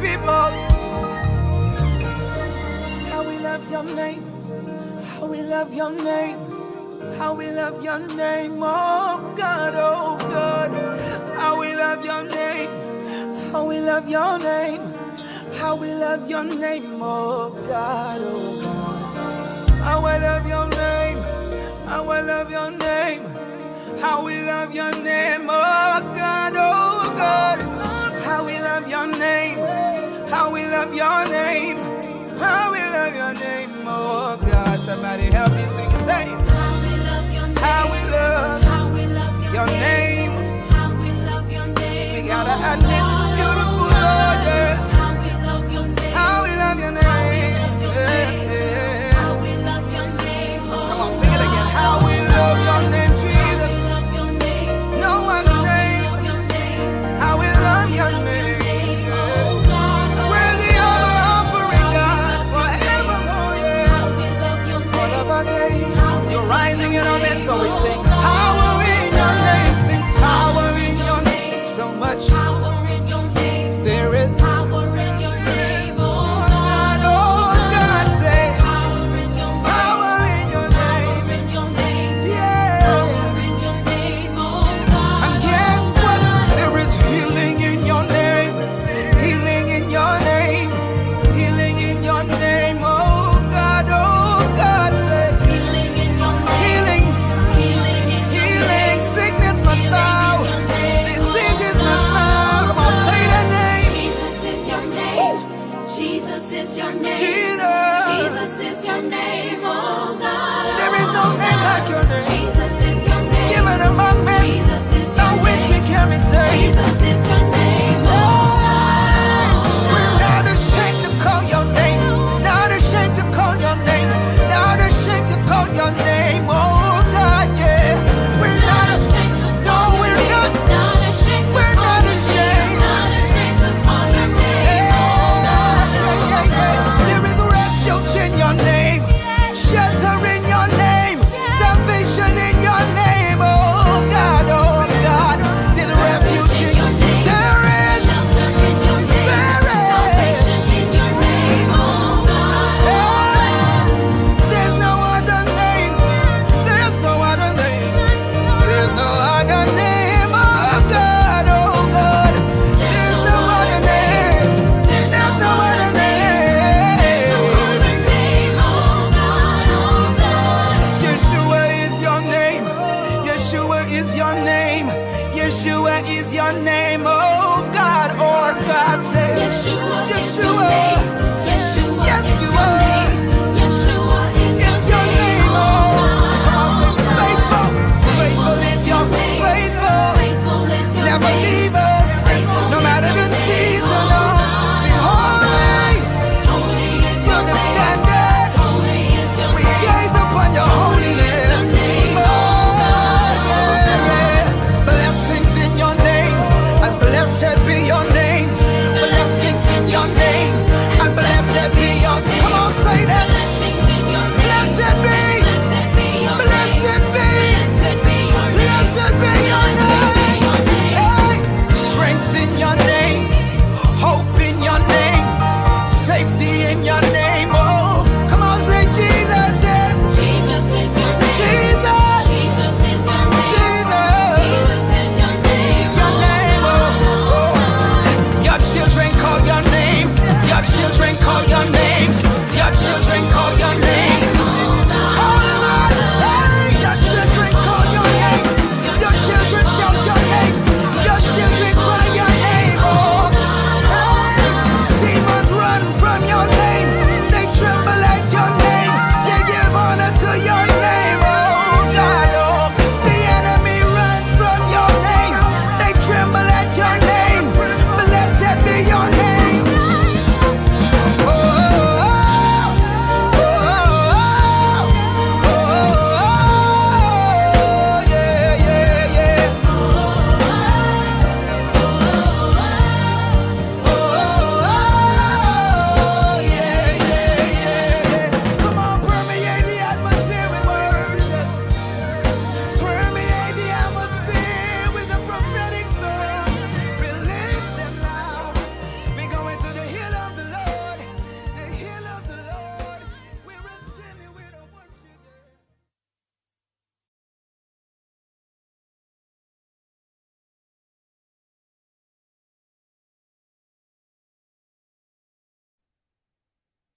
people. How we love your name. How we love your name. How we love your name, oh God, oh God. How we love your name. How we love your name. How we love your name, oh God, oh God. How I love your name. How I love your name. How we love your name, oh God, oh God. How we love your name. How we love your name. How we love your name, oh God. Somebody help me sing and say, how we love your name. How we love your name. We gotta admit it's beautiful, Lord, yeah. How we love your name. How we love your name. Come on, sing it again. How we love your name, Jesus. No other name. How we love your name. Worthy of our offering, God, forevermore, yeah. All of our days, you're rising in our midst, so we sing power in your name. Sing power in your name. So much Power in your name. there is. Power in your name. Oh God, say Power in your name. power in your name. Power in your name. Yeah. Power in your name, oh God. And guess what? There is healing in your name. Healing in your name. Healing in your name. Oh God, say Healing in your name. healing, Healing in your healing. Sickness must bow. Diseases must bow. Come on, say that name. Jesus is your name. Jesus is your name. Jesus. Jesus is your name, oh God. There is no name like your name. Jesus is your name. Given among men, Jesus is your now which we name. can be saved. Jesus is your name, oh We're not ashamed to call your name. Not ashamed to call your name. Not ashamed to call your name. Oh God, yeah. We're not ashamed. No, we're not. not ashamed. We're not ashamed. Not ashamed to call your name, oh God. There is refuge in your name. Shelter in your name. Salvation in your name. Oh God, oh God. There's refuge in your name. There is. Shelter in your name. There is. Salvation in your name, oh God. There's no other name. There's no other name. There's no other name. Oh God, oh God. There's no other name. There's no other name. Yeshua is your name. Yeshua is your name. Yeshua is your name. Oh God, oh God, say Yeshua is your Yeshua. name. Yeshua Yes, is you your are. name. Yeshua is It's your name, oh. Come on, sing faithful. Faithful is your faithful. Faithful is your Never name. leave us, no matter the season. Oh, sing holy. Holy is You're your the name. standard. Holy is your We name. gaze upon your holiness. Oh, yeah. Blessings in your name, and blessed be your name. Blessings in your name, and blessed be your. Come on, say that. Blessings in your name. Blessed be. Blessed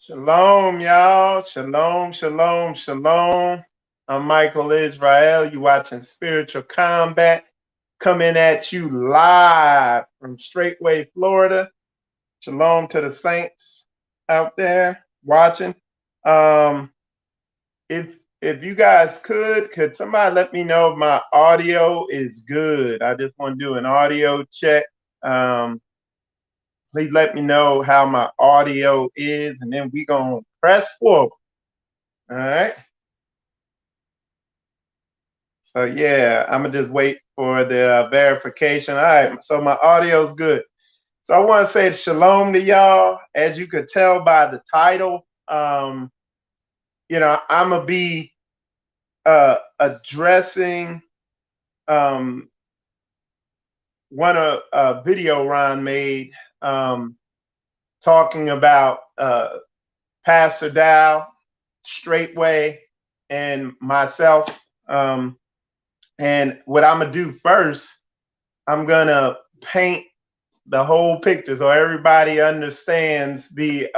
Shalom, y'all. Shalom, shalom, shalom. I'm Michael Israel. You watching Spiritual Combat, coming at you live from Straitway, Florida. Shalom to the saints out there watching. If you guys could somebody let me know if my audio is good? I just want to do an audio check. Please let me know how my audio is, and then we're going to press forward. All right. So, yeah, I'm going to just wait for the verification. All right. So my audio is good. So I want to say shalom to y'all. As you could tell by the title, I'm going to be addressing one video Ron made talking about Pastor Dowell, Straitway, and myself. And what I'm gonna do first, I'm gonna paint the whole picture so everybody understands the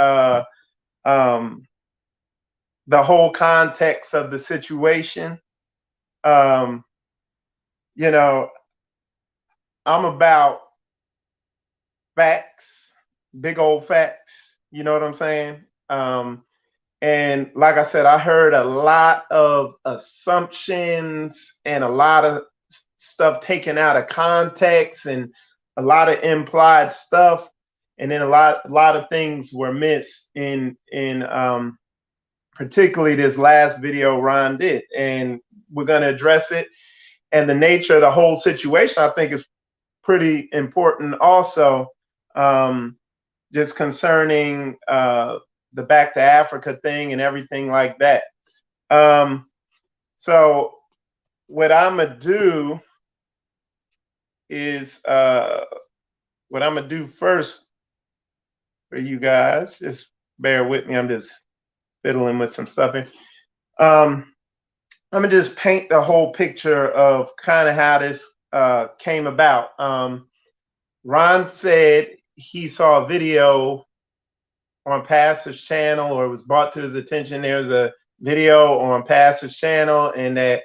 whole context of the situation. I'm about facts, big old facts. You know what I'm saying? And like I said, I heard a lot of assumptions and a lot of stuff taken out of context and a lot of implied stuff. And then a lot of things were missed in particularly this last video Ron did. And we're going to address it. And the nature of the whole situation, I think, is pretty important also, just concerning the Back to Africa thing and everything like that. So what I'm gonna do is what I'm gonna do first for you guys. Just bear with me. I'm just fiddling with some stuff here. I'm gonna just paint the whole picture of kind of how this came about. Ron said he saw a video on Pastor's channel, or it was brought to his attention there was a video on Pastor's channel, and that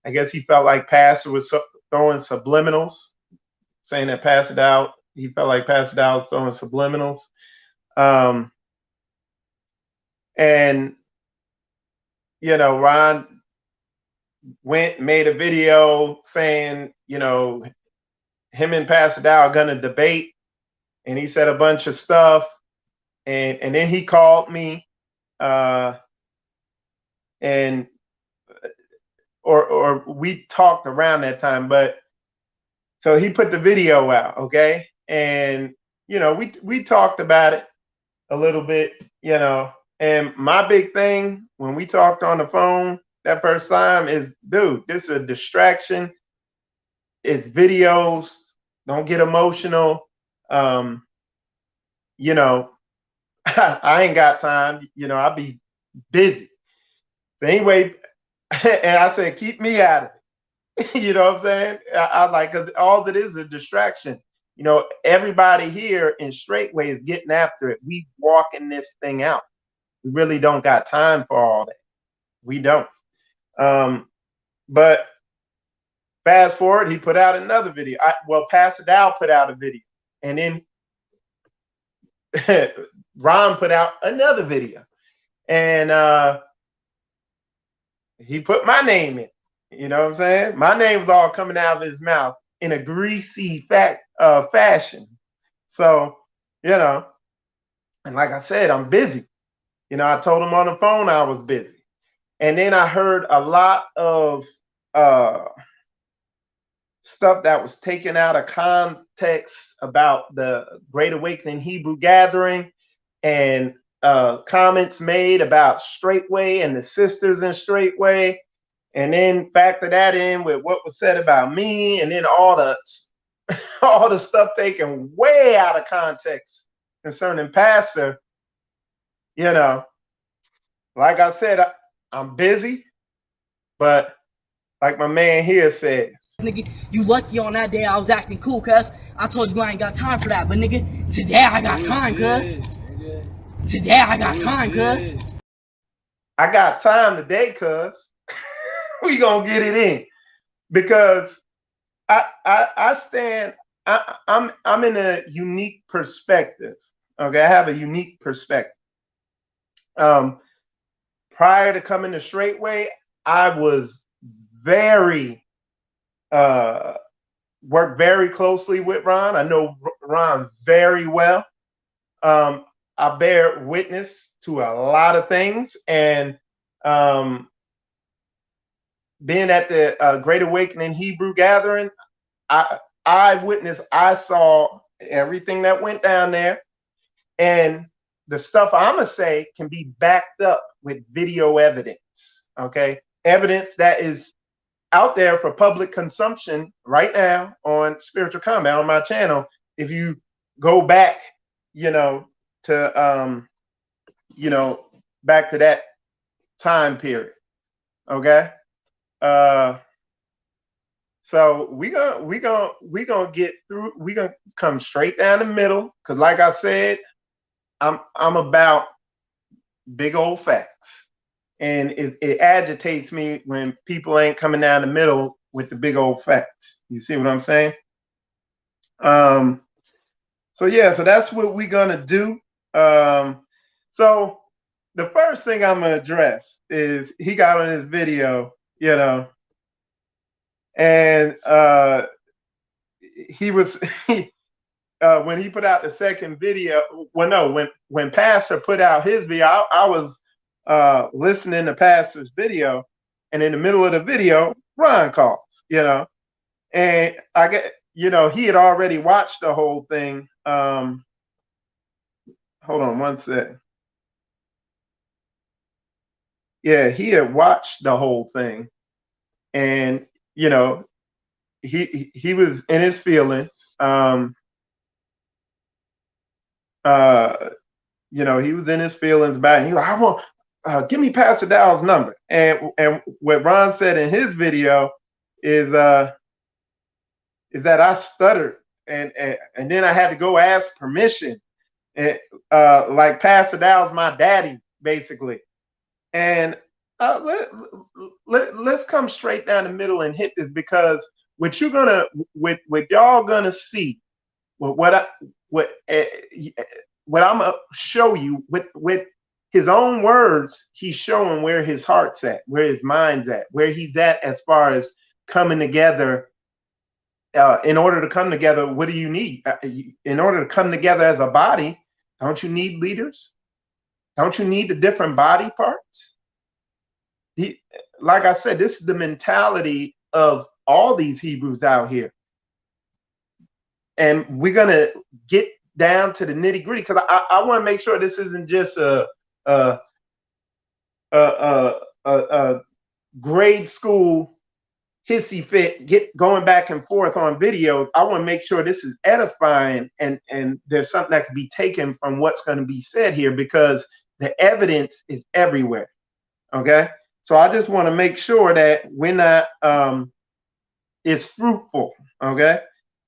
I guess he felt like Pastor was throwing subliminals, saying that Pastor Dowell, he felt like Pastor Dowell was throwing subliminals. And Ron made a video saying, him and Pastor Dowell are gonna debate, and he said a bunch of stuff. And then he called me, or we talked around that time. But so he put the video out, okay, and we talked about it a little bit, And my big thing when we talked on the phone that first time is, dude, this is a distraction. It's videos. Don't get emotional. I ain't got time, I'll be busy. So anyway, and I said, keep me out of it. You know what I'm saying? I like, all that is a distraction. Everybody here in Straitway is getting after it. We walking this thing out. We really don't got time for all that. We don't. But fast forward, he put out another video. Pastor Dowell put out a video, and then Ron put out another video, and he put my name in. You know what I'm saying? My name was all coming out of his mouth in a greasy fashion. So, and like I said, I'm busy. I told him on the phone I was busy. And then I heard a lot of stuff that was taken out of context about the Great Awakening Hebrew Gathering, and comments made about Straitway and the sisters in Straitway, and then factor that in with what was said about me, and then all the stuff taken way out of context concerning Pastor. Like I said, I'm busy, but like my man here says, nigga, you lucky on that day I was acting cool, cuz I told you I ain't got time for that, but nigga, today I got time, cuz. Today I got time, cuz. I got time today, cuz. We gonna get it in because I stand. I'm in a unique perspective. Okay, I have a unique perspective. Um, Prior to coming to Straitway, I was very worked very closely with Ron. I know Ron very well. Um, I bear witness to a lot of things, and being at the Great Awakening Hebrew Gathering, I witnessed, I saw everything that went down there, and the stuff I'm gonna say can be backed up with video evidence. Okay, evidence that is out there for public consumption right now on Spiritual Combat on my channel. If you go back, you know, to back to that time period. Okay. So we gonna get through. We gonna come straight down the middle, because like I said, I'm about big old facts, and it agitates me when people ain't coming down the middle with the big old facts. You see what I'm saying? So yeah, so that's what we're gonna do. So the first thing I'm gonna address is he got on his video, and he was when he put out the second video. Well, no, when Pastor put out his video, I was listening to Pastor's video, and in the middle of the video, Ron calls, and I get, he had already watched the whole thing. Hold on one sec. Yeah, he had watched the whole thing, and he was in his feelings. He was in his feelings about it. He was like, I want, give me Pastor Dowell's number. And what Ron said in his video is that I stuttered, and then I had to go ask permission. And like Pastor Dowell's my daddy, basically. And let's come straight down the middle and hit this, because what y'all gonna see, what I'm gonna show you with his own words, he's showing where his heart's at, where his mind's at, where he's at as far as coming together. In order to come together, what do you need? In order to come together as a body, don't you need leaders? Don't you need the different body parts? Like I said, this is the mentality of all these Hebrews out here. And we're going to get down to the nitty gritty, because I want to make sure this isn't just a grade school hissy fit going back and forth on video. I want to make sure this is edifying, and there's something that can be taken from what's going to be said here, because the evidence is everywhere. Okay, so I just want to make sure that we're not it's fruitful. Okay,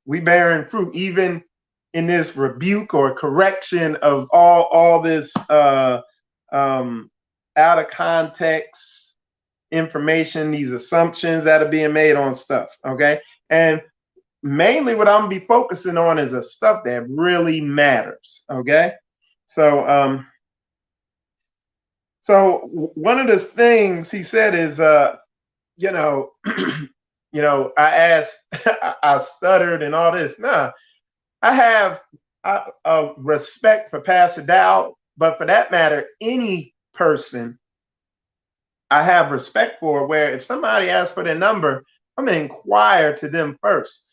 we bearing fruit even in this rebuke or correction of all this out of context information, these assumptions that are being made on stuff. Okay, and mainly what I'm gonna be focusing on is the stuff that really matters. Okay, so one of the things he said is I asked, I stuttered and all this. Nah, I have a respect for Pastor Dowell, but for that matter, any person I have respect for, where if somebody asks for their number, I'm going to inquire to them first.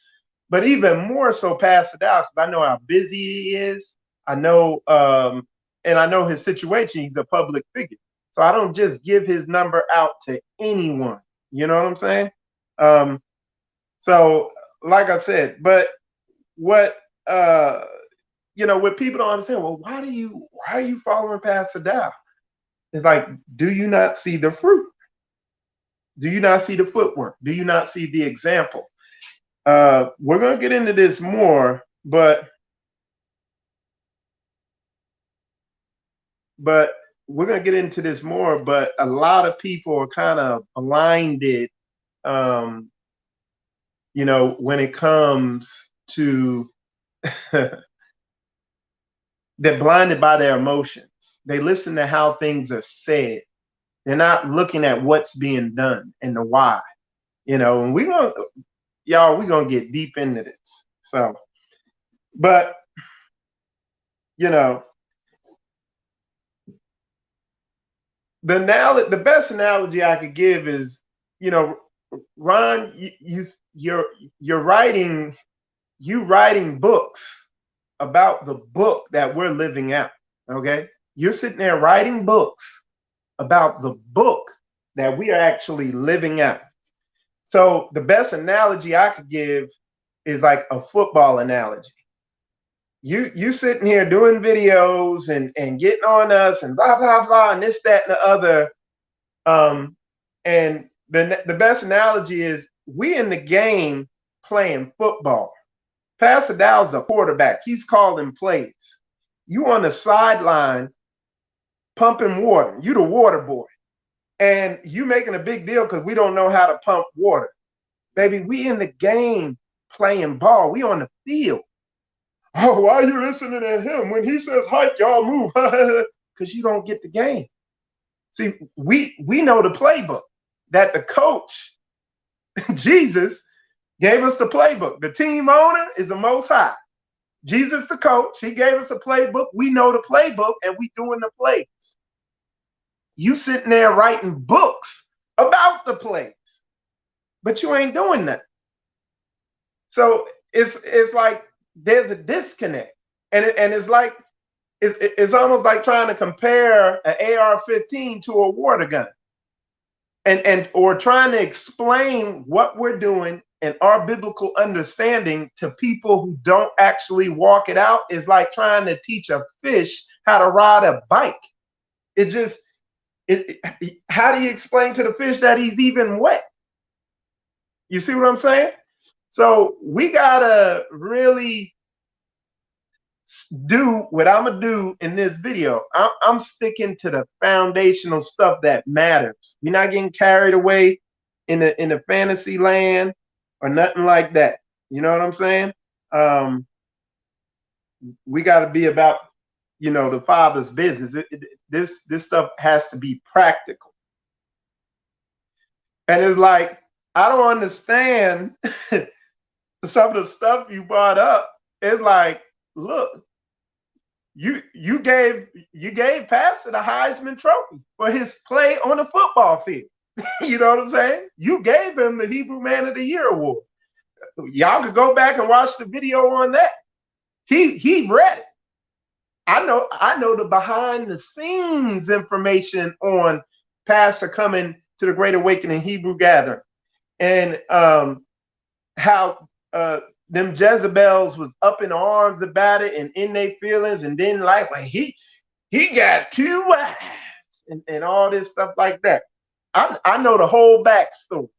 But even more so Pastor Dowell, because I know how busy he is. I know, and I know his situation. He's a public figure. So I don't just give his number out to anyone. You know what I'm saying? So like I said, but what people don't understand, well, why are you following Pastor Dowell? It's like, do you not see the fruit? Do you not see the footwork? Do you not see the example? We're going to get into this more, but but we're gonna get into this more. But a lot of people are kind of blinded, when it comes to they're blinded by their emotions. They listen to how things are said. They're not looking at what's being done and the why. And we're gonna get deep into this. So, but the best analogy I could give is, Ron, you're writing books about the book that we're living out. Okay, you're sitting there writing books about the book that we are actually living out. So the best analogy I could give is like a football analogy. You sitting here doing videos and getting on us and blah blah blah and this, that, and the other. And the best analogy is we in the game playing football. Pastor Dowell's the quarterback. He's calling plays. You on the sideline pumping water. You the water boy. And you making a big deal because we don't know how to pump water. Baby, we in the game playing ball. We on the field. Oh, why are you listening to him? When he says hike, y'all move. Because you don't get the game. See, we know the playbook that the coach, Jesus, gave us the playbook. The team owner is the Most High. Jesus, the coach, he gave us a playbook. We know the playbook and we doing the plays. You sitting there writing books about the plays, but you ain't doing that. So it's like there's a disconnect, and it's like it's almost like trying to compare an AR-15 to a water gun, or trying to explain what we're doing and our biblical understanding to people who don't actually walk it out is like trying to teach a fish how to ride a bike. How do you explain to the fish that he's even wet? You see what I'm saying? So we gotta really do what I'm gonna do in this video. I'm sticking to the foundational stuff that matters. We're not getting carried away in the fantasy land or nothing like that. You know what I'm saying? We got to be about the Father's business. This stuff has to be practical. And it's like I don't understand some of the stuff you brought up. It's like, look, you gave Pastor the Heisman Trophy for his play on the football field. You know what I'm saying? You gave him the Hebrew Man of the Year award. Y'all could go back and watch the video on that. He read it. I know the behind the scenes information on Pastor coming to the Great Awakening Hebrew Gathering, and how them Jezebels was up in arms about it and in their feelings, and then like, well, he got 2 wives and all this stuff like that. I know the whole backstory.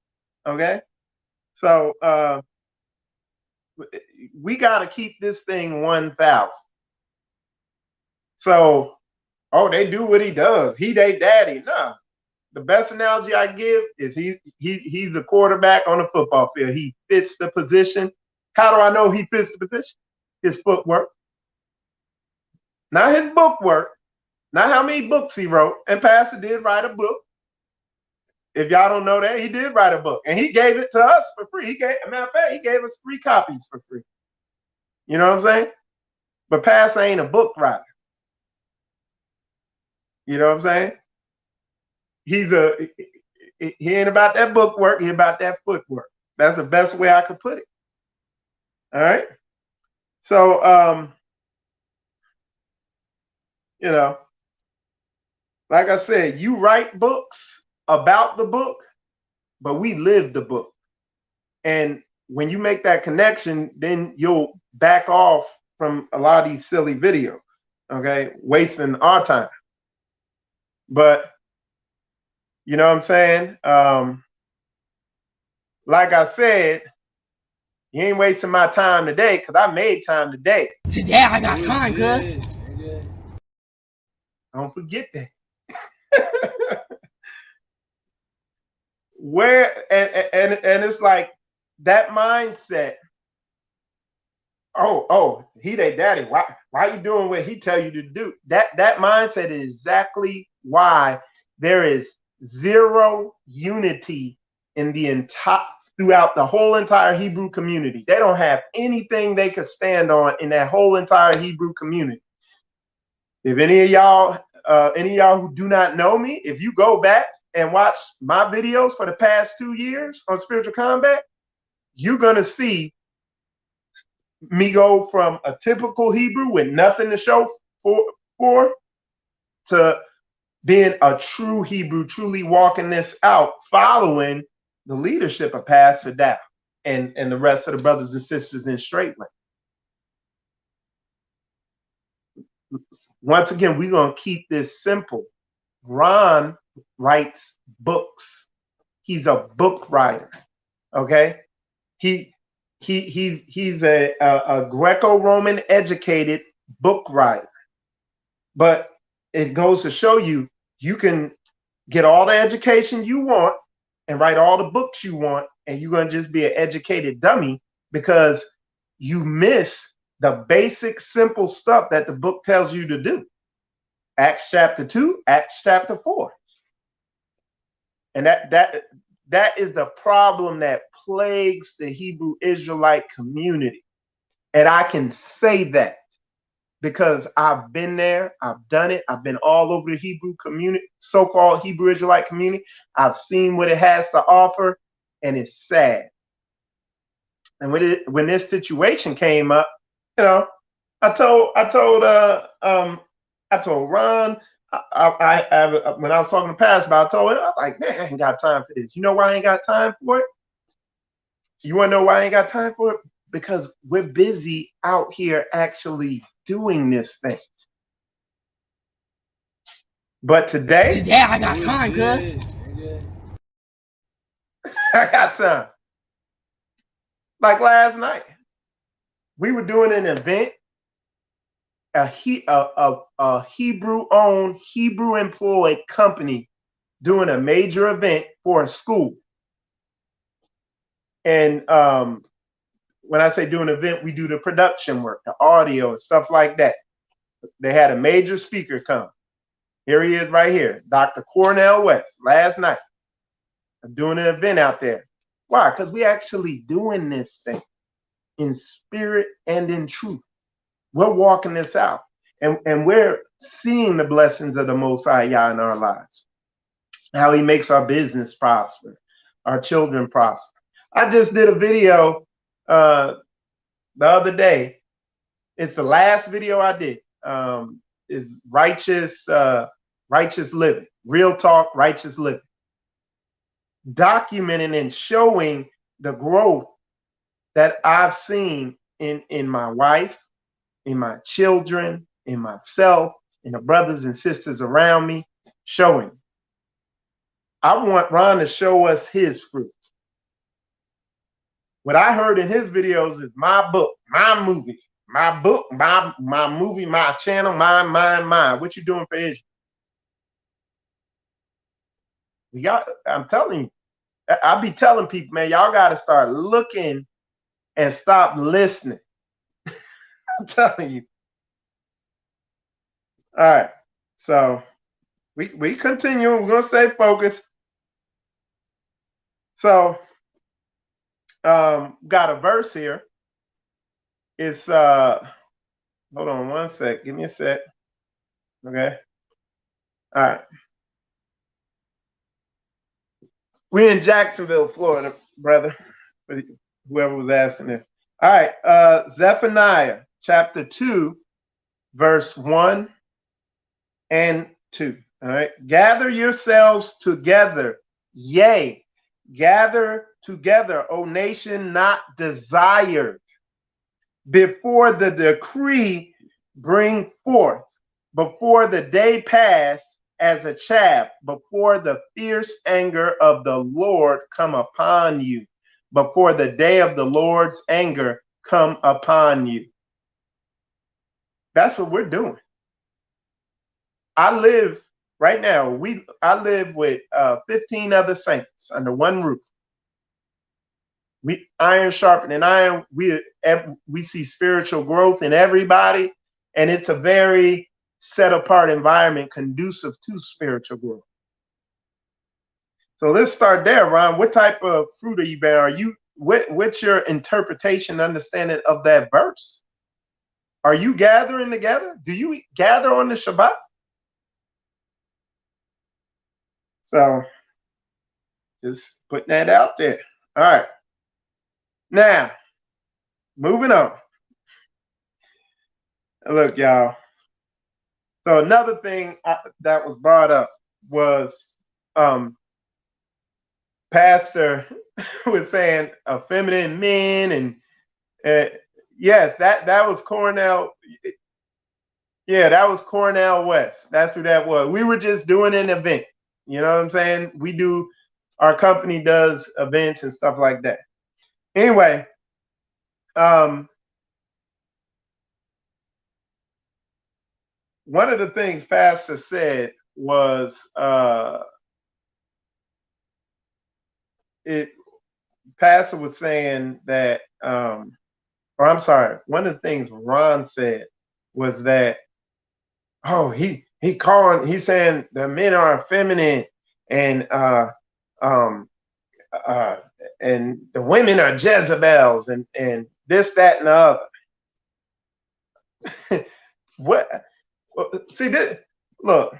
Okay, so we got to keep this thing 1,000. So, oh, they do what he does. He they daddy. No, the best analogy I give is he's a quarterback on a football field. He fits the position. How do I know he fits the position? His footwork, not his book work, not how many books he wrote. And Pastor did write a book. If y'all don't know that, he did write a book, and he gave it to us for free. Matter of fact, he gave us 3 copies for free. You know what I'm saying? But Pastor ain't a book writer. You know what I'm saying? He ain't about that book work. He about that footwork. That's the best way I could put it. All right. So, like I said, you write books about the book, but we live the book. And when you make that connection, then you'll back off from a lot of these silly videos, okay? Wasting our time. But, you know what I'm saying? Like I said, you ain't wasting my time today because I made time today. Today I got time, cuz. Don't forget that. And it's like that mindset. Oh, he they daddy. Why you doing what he tell you to do? That mindset is exactly why there is zero unity in the entire throughout the whole entire Hebrew community. They don't have anything they could stand on in that whole entire Hebrew community. If any of y'all who do not know me, if you go back and watch my videos for the past 2 years on spiritual combat, you're gonna see me go from a typical Hebrew with nothing to show for to being a true Hebrew, truly walking this out, following the leadership of Pastor Dowell and the rest of the brothers and sisters in Straitway. Once again, we're going to keep this simple. Ron writes books. He's a book writer. Okay? He's a Greco-Roman educated book writer. But it goes to show you, you can get all the education you want and write all the books you want, and you're going to just be an educated dummy because you miss the basic, simple stuff that the book tells you to do. Acts chapter 2, Acts chapter 4. And that is the problem that plagues the Hebrew Israelite community. And I can say that because I've been there, I've done it, I've been all over the Hebrew community, so-called Hebrew Israelite community. I've seen what it has to offer, and it's sad. And when this situation came up, you know, I told Ron, when I was talking to Pastor, I told him, I was like, man, I ain't got time for this. You know why I ain't got time for it? You want to know why I ain't got time for it? Because we're busy out here actually doing this thing. But today I got time, cuz. I got time. Like last night, we were doing an event, a Hebrew-owned, Hebrew-employed company doing a major event for a school. And when I say do an event, we do the production work, the audio and stuff like that. They had a major speaker come. Here he is right here, Dr. Cornell West, last night. I'm doing an event out there. Why? Because we actually doing this thing in spirit and in truth. We're walking this out. And we're seeing the blessings of the Most High Yah in our lives. How he makes our business prosper, our children prosper. I just did a video the other day. It's the last video I did. Is righteous living, real talk, righteous living, documenting and showing the growth that I've seen in my wife, in my children, in myself, in the brothers and sisters around me, showing. I want Ron to show us his fruit. What I heard in his videos is my book, my movie, my book, my movie, my channel, mine. What you doing for Israel? I'm telling you, I be telling people, man, y'all got to start looking and stop listening. I'm telling you. All right, so we continue. We're gonna stay focused. So, got a verse here. It's hold on one sec. Give me a sec. Okay. All right. We're in Jacksonville, Florida, brother. Whoever was asking this. All right. Zephaniah chapter 2, verse 1 and 2. All right. Gather yourselves together. Yea, gather together, O nation not desired. Before the decree bring forth, before the day pass as a chaff, before the fierce anger of the Lord come upon you, before the day of the Lord's anger come upon you. That's what we're doing. I live right now. I live with 15 other saints under one roof. We iron sharpening iron. We see spiritual growth in everybody, and it's a very set apart environment conducive to spiritual growth. So let's start there, Ron. What type of fruit are you bearing? What's your interpretation, understanding of that verse? Are you gathering together? Do you gather on the Shabbat? So just putting that out there. All right. Now, moving on. Look, y'all. So another thing that was brought up was Pastor was saying feminine men, and yes, that was Cornell. Yeah, that was Cornell West. That's who that was. We were just doing an event. You know what I'm saying? Our company does events and stuff like that. Anyway, one of the things Pastor said was Pastor was saying that or I'm sorry, one of the things Ron said was that, oh, he's saying the men are feminine and and the women are Jezebels and this, that, and the other. What? See this? Look,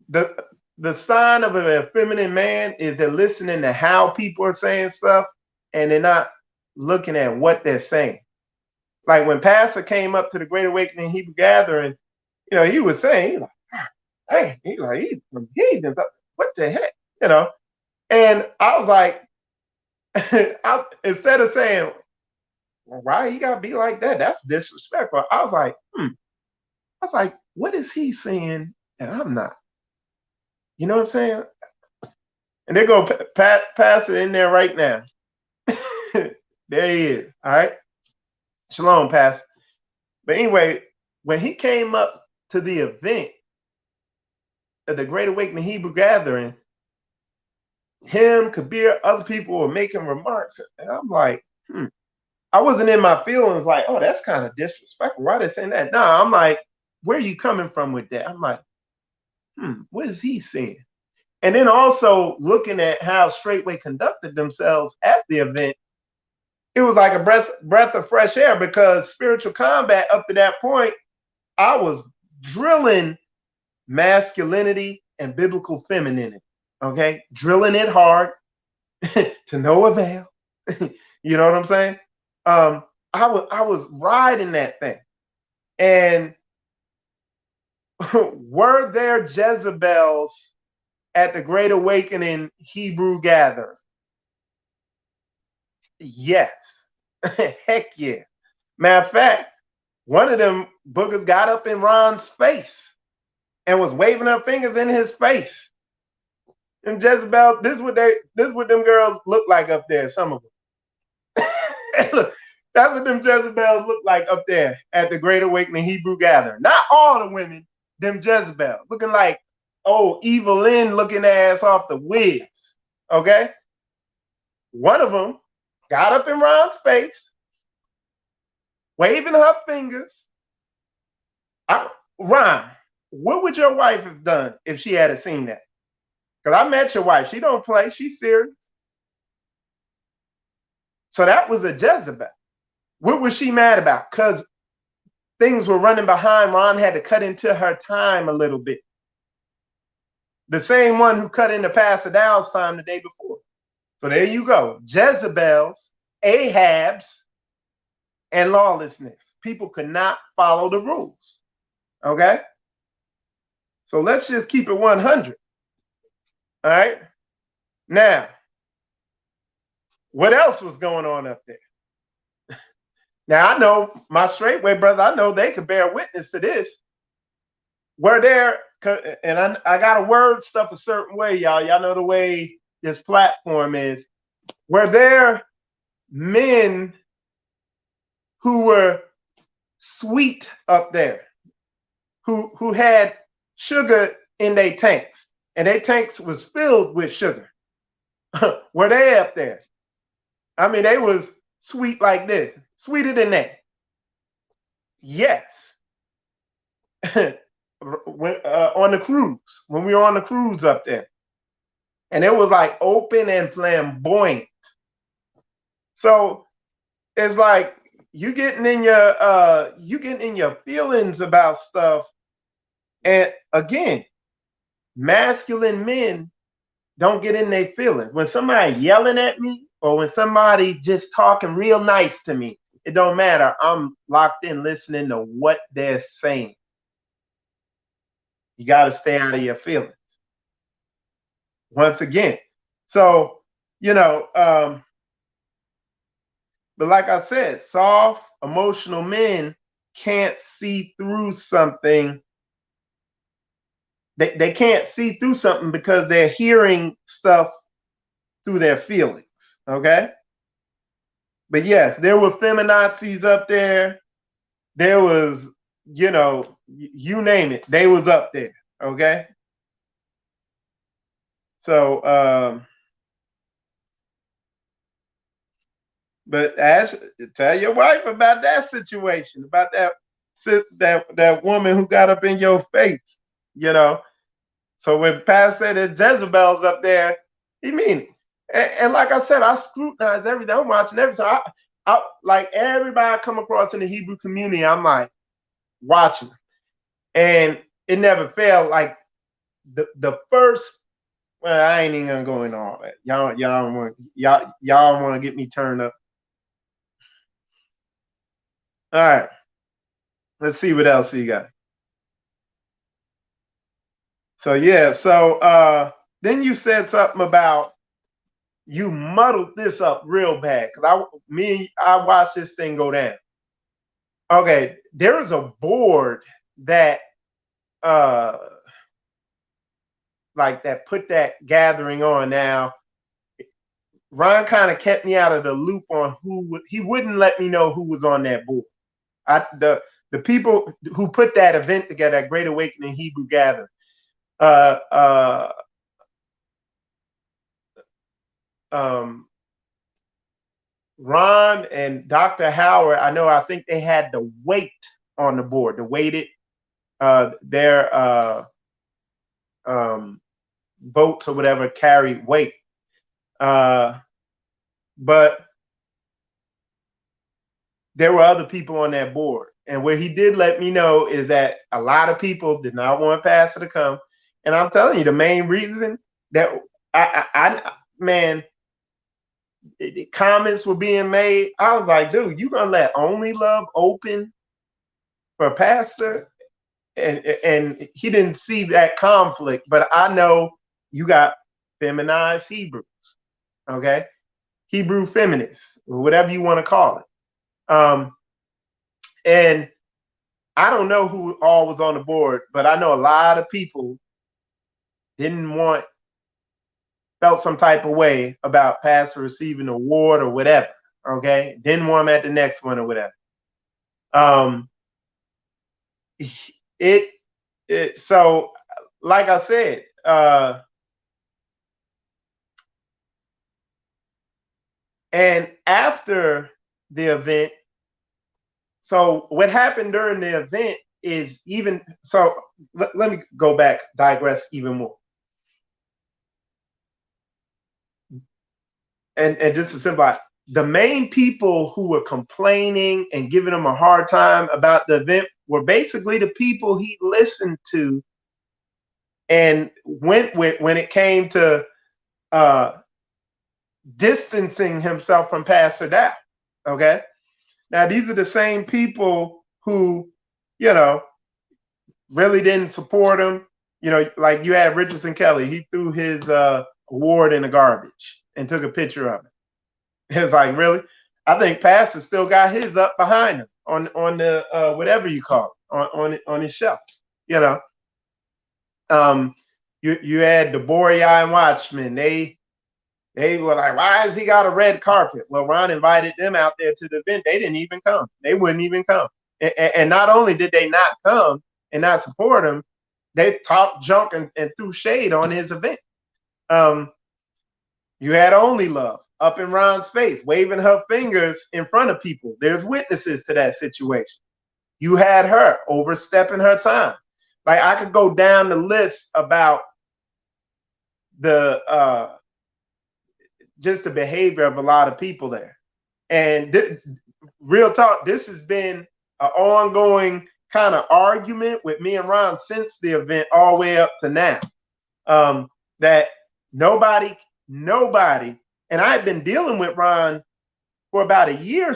the sign of a feminine man is they're listening to how people are saying stuff and they're not looking at what they're saying. Like when Pastor came up to the Great Awakening Hebrew Gathering, he was saying, hey, he's from heathens. What the heck? And I was like, instead of saying, well, why you gotta be like that? That's disrespectful. I was like, what is he saying and I'm not? You know what I'm saying? And they go Pastor in there right now. There he is. All right. Shalom, Pastor. But anyway, when he came up to the event at the Great Awakening Hebrew Gathering, him, Kabir, other people were making remarks. And I'm like, I wasn't in my feelings like, oh, that's kind of disrespectful. Why are they saying that? No, I'm like, where are you coming from with that? I'm like, what is he saying? And then also looking at how Straitway conducted themselves at the event, it was like a breath of fresh air because spiritual combat up to that point, I was drilling masculinity and biblical femininity. Okay, drilling it hard to no avail. You know what I'm saying? I was riding that thing, and were there Jezebels at the Great Awakening Hebrew Gathering? Yes. Heck yeah. Matter of fact, one of them boogers got up in Ron's face and was waving her fingers in his face. And Jezebel, this is what them girls look like up there, some of them. Look, that's what them Jezebels look like up there at the Great Awakening Hebrew Gathering. Not all the women, them Jezebel, looking like, oh, Evelyn looking ass off the wigs. Okay? One of them got up in Ron's face, waving her fingers. Ron, what would your wife have done if she had seen that? Because I met your wife. She don't play. She's serious. So that was a Jezebel. What was she mad about? Because things were running behind. Ron had to cut into her time a little bit. The same one who cut into Pastor Dowell's time the day before. So there you go. Jezebels, Ahabs, and lawlessness. People could not follow the rules. Okay? So let's just keep it 100. All right? Now, what else was going on up there? Now, I know my Straitway brothers, I know they could bear witness to this. Were there, and I got to word stuff a certain way, y'all. Y'all know the way this platform is. Were there men who were sweet up there, who had sugar in their tanks, and their tanks was filled with sugar. Were they up there? I mean, they was sweet like this, sweeter than that. Yes. On the cruise, when we were on the cruise up there, and it was like open and flamboyant. So it's like you getting in your feelings about stuff. And again, masculine men don't get in their feelings. When somebody yelling at me or when somebody just talking real nice to me, it don't matter. I'm locked in listening to what they're saying. You got to stay out of your feelings. Once again. So, but like I said, soft, emotional men can't see through something. They can't see through something because they're hearing stuff through their feelings. Okay. But yes, there were feminazis up there. There was, you name it, they was up there. Okay. So, but tell your wife about that situation, about that woman who got up in your face, So when Pastor said that Jezebel's up there, he mean it. And like I said, I scrutinize everything. I'm watching everything. I like everybody I come across in the Hebrew community, I'm like watching them. And it never failed. Like the first, well, I ain't even gonna go into all that. Y'all want to get me turned up. All right. Let's see what else you got. So yeah, then you said something about you muddled this up real bad because I watched this thing go down. Okay, there is a board that that put that gathering on. Now Ron kind of kept me out of the loop on he wouldn't let me know who was on that board. The people who put that event together, that Great Awakening Hebrew Gathering, Ron and Dr. Howard, I think they had the weight on the board, the weighted their boats or whatever carry weight. But there were other people on that board. And what he did let me know is that a lot of people did not want Pastor to come. And I'm telling you, the main reason that man, the comments were being made, I was like, dude, you gonna let Only Love open for Pastor? And he didn't see that conflict, but I know you got feminized Hebrews, okay? Hebrew feminists, or whatever you want to call it. And I don't know who all was on the board, but I know a lot of people felt some type of way about Pastor receiving an award or whatever, okay? Didn't want him at the next one or whatever. So like I said, and after the event, so what happened during the event is let me go back, digress even more. And just to simplify, the main people who were complaining and giving him a hard time about the event were basically the people he listened to and went with when it came to distancing himself from Pastor Dowell. Okay. Now, these are the same people who, really didn't support him. Like you had Richardson Kelly, he threw his award in the garbage and took a picture of it. It's like, really? I think Pastor still got his up behind him on the whatever you call it, on his shelf. You had the Boreai and Watchmen. They were like, why has he got a red carpet? Well, Ron invited them out there to the event. They didn't even come. They wouldn't even come. And not only did they not come and not support him, they talked junk and threw shade on his event. You had Only Love up in Ron's face, waving her fingers in front of people. There's witnesses to that situation. You had her overstepping her time. Like, I could go down the list about the just the behavior of a lot of people there. And real talk, this has been an ongoing kind of argument with me and Ron since the event all the way up to now. That nobody, and I've been dealing with Ron for about a year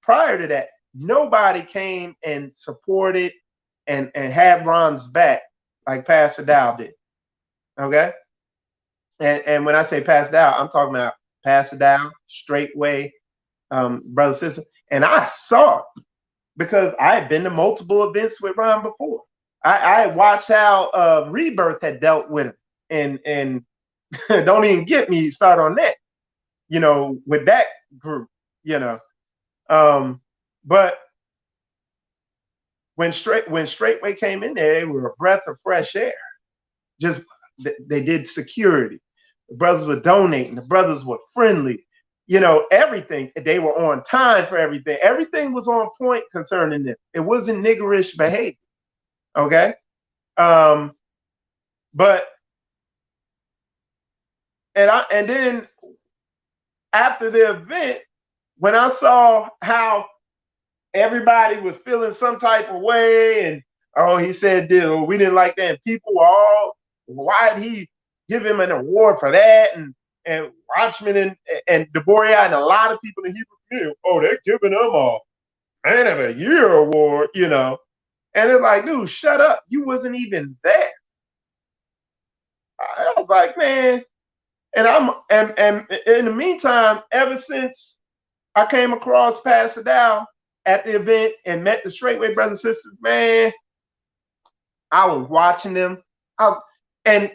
prior to that. Nobody came and supported and had Ron's back like Pastor Dowell did. Okay? And when I say Pastor Dowell, I'm talking about Pastor Dowell, Straitway, brother, sister. And I saw it because I had been to multiple events with Ron before. I watched how Rebirth had dealt with him. And don't even get me started on that, with that group, But when Straitway came in there, they were a breath of fresh air. Just they did security. The brothers were donating. The brothers were friendly. Everything. They were on time for everything. Everything was on point concerning them. It wasn't niggerish behavior. Okay. But and then after the event, when I saw how everybody was feeling some type of way, and he said, we didn't like that. And people were all, why did he give him an award for that? And Watchman and DeBoria and a lot of people in the Hebrew community, they're giving him a Man of the Year award, And it's like, dude, shut up. You wasn't even there. I was like, man. And in the meantime, ever since I came across Pastor Dowell at the event and met the Straitway brothers and sisters, man, I was watching them. And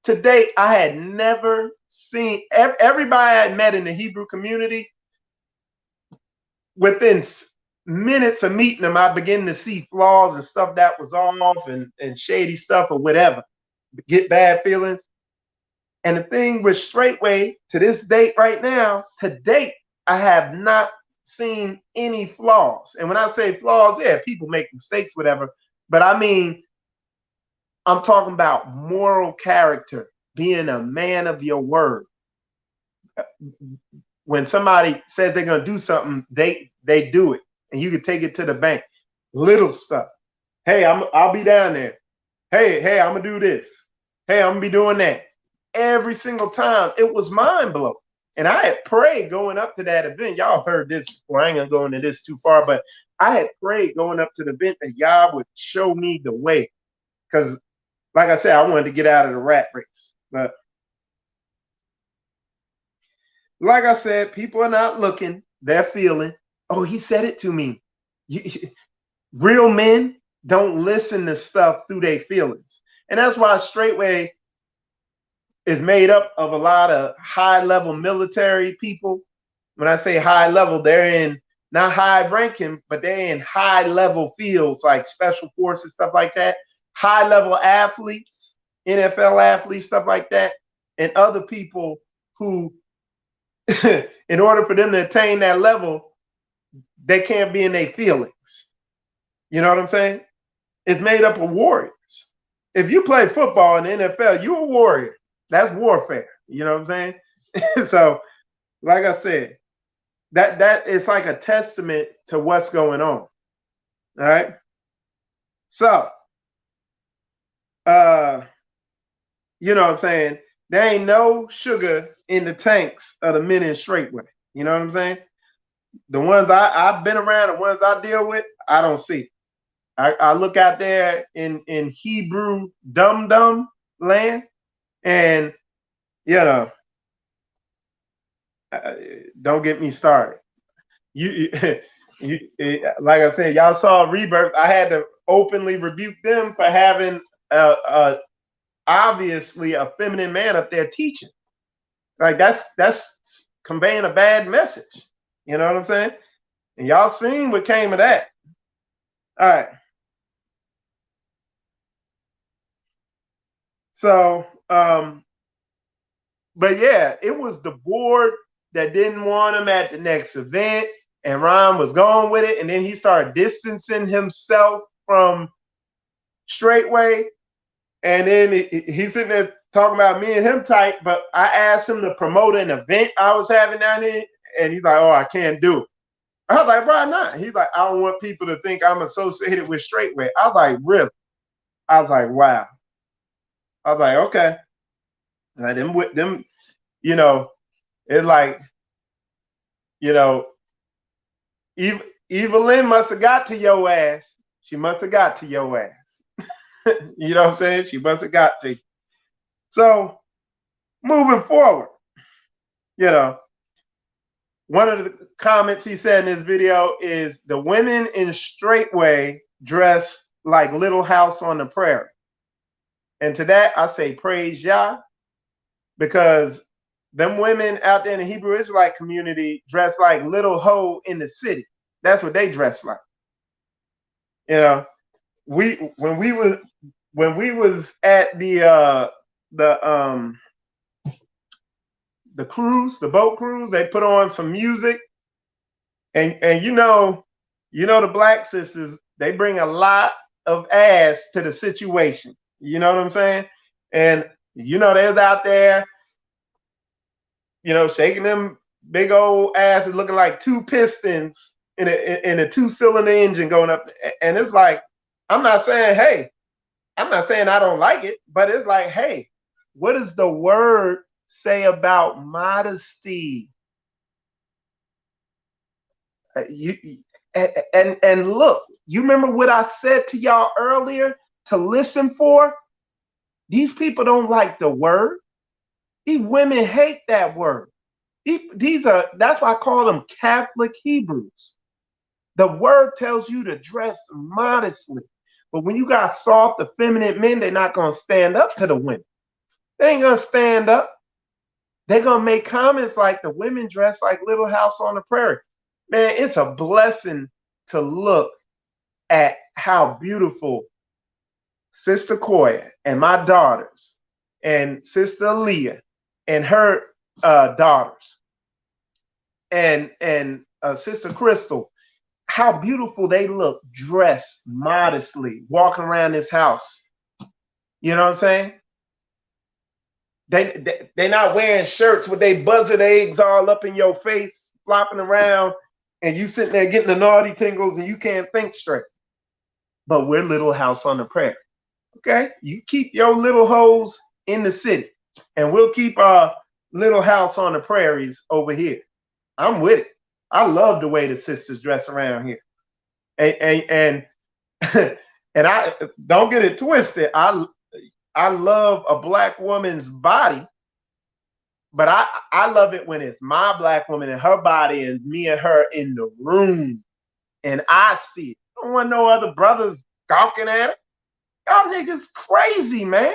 to date, I had never seen everybody I met in the Hebrew community. Within minutes of meeting them, I began to see flaws and stuff that was off and shady stuff or whatever, get bad feelings. And the thing with Straitway, to this date right now, I have not seen any flaws. And when I say flaws, yeah, people make mistakes, whatever. But I mean, I'm talking about moral character, being a man of your word. When somebody says they're going to do something, they do it. And you can take it to the bank. Little stuff. Hey, I'll be down there. Hey, I'm going to do this. Hey, I'm going to be doing that. Every single time, it was mind blowing. And I had prayed going up to that event. Y'all heard this before. I ain't gonna go into this too far, but I had prayed going up to the event that y'all would show me the way. Because, like I said, I wanted to get out of the rat race. But like I said, people are not looking. They're feeling. Oh, he said it to me. Real men don't listen to stuff through their feelings. And that's why Straitway is made up of a lot of high-level military people. When I say high level, they're in not high ranking, but they're in high-level fields like special forces, stuff like that. High-level athletes, NFL athletes, stuff like that, and other people who, in order for them to attain that level, they can't be in their feelings. You know what I'm saying? It's made up of warriors. If you play football in the NFL, you're a warrior. That's warfare. You know what I'm saying? So, like I said, that is like a testament to what's going on. All right. So, you know what I'm saying? There ain't no sugar in the tanks of the men in Straitway. You know what I'm saying? The ones I've been around, the ones I deal with, I don't see. I look out there in Hebrew dum-dum land, and don't get me started. You like I said, y'all saw Rebirth. I had to openly rebuke them for having obviously a feminine man up there teaching. Like that's conveying a bad message. You know what I'm saying? And y'all seen what came of that. All right. So, but yeah, it was the board that didn't want him at the next event, and Ron was going with it, and then he started distancing himself from Straitway, and then he's sitting there talking about me and him tight. But I asked him to promote an event I was having down there, and he's like, "Oh, I can't do it." I was like, "Why not?" He's like, "I don't want people to think I'm associated with Straitway." I was like, "Really?" I was like, "Wow." I was like, "Okay." Like them with them, you know, it's like, you know, Evelyn must have got to your ass. She must have got to your ass. You know what I'm saying? She must have got to you. So moving forward, you know, one of the comments he said in this video is the women in Straitway dress like Little House on the Prairie. And to that, I say praise Yah, because them women out there in the Hebrew Israelite community dress like little hoe in the city. That's what they dress like. You know, when we was at the cruise, the boat cruise, they put on some music, and the black sisters, they bring a lot of ass to the situation. You know what I'm saying? And they was out there, shaking them big old asses, looking like two pistons in a two-cylinder engine going up. And it's like, I'm not saying I don't like it, but it's like, hey, what does the word say about modesty? And look, you remember what I said to y'all earlier to listen for? These people don't like the word. These women hate that word. That's why I call them Catholic Hebrews. The word tells you to dress modestly. But when you got soft, effeminate men, they're not going to stand up to the women. They ain't going to stand up. They're going to make comments like the women dress like Little House on the Prairie. Man, it's a blessing to look at how beautiful Sister Koya and my daughters and Sister Leah and her daughters and Sister Crystal, how beautiful they look dressed modestly, walking around this house. You know what I'm saying? They're not wearing shirts with their buzzard eggs all up in your face, flopping around, and you sitting there getting the naughty tingles and you can't think straight. But we're Little House on the Prairie. Okay? You keep your little hoes in the city, and we'll keep our Little House on the Prairies over here. I'm with it. I love the way the sisters dress around here. And and I don't get it twisted. I love a black woman's body, but I love it when it's my black woman and her body and me and her in the room and I see it. I don't want no other brothers gawking at it. Y'all niggas crazy, man,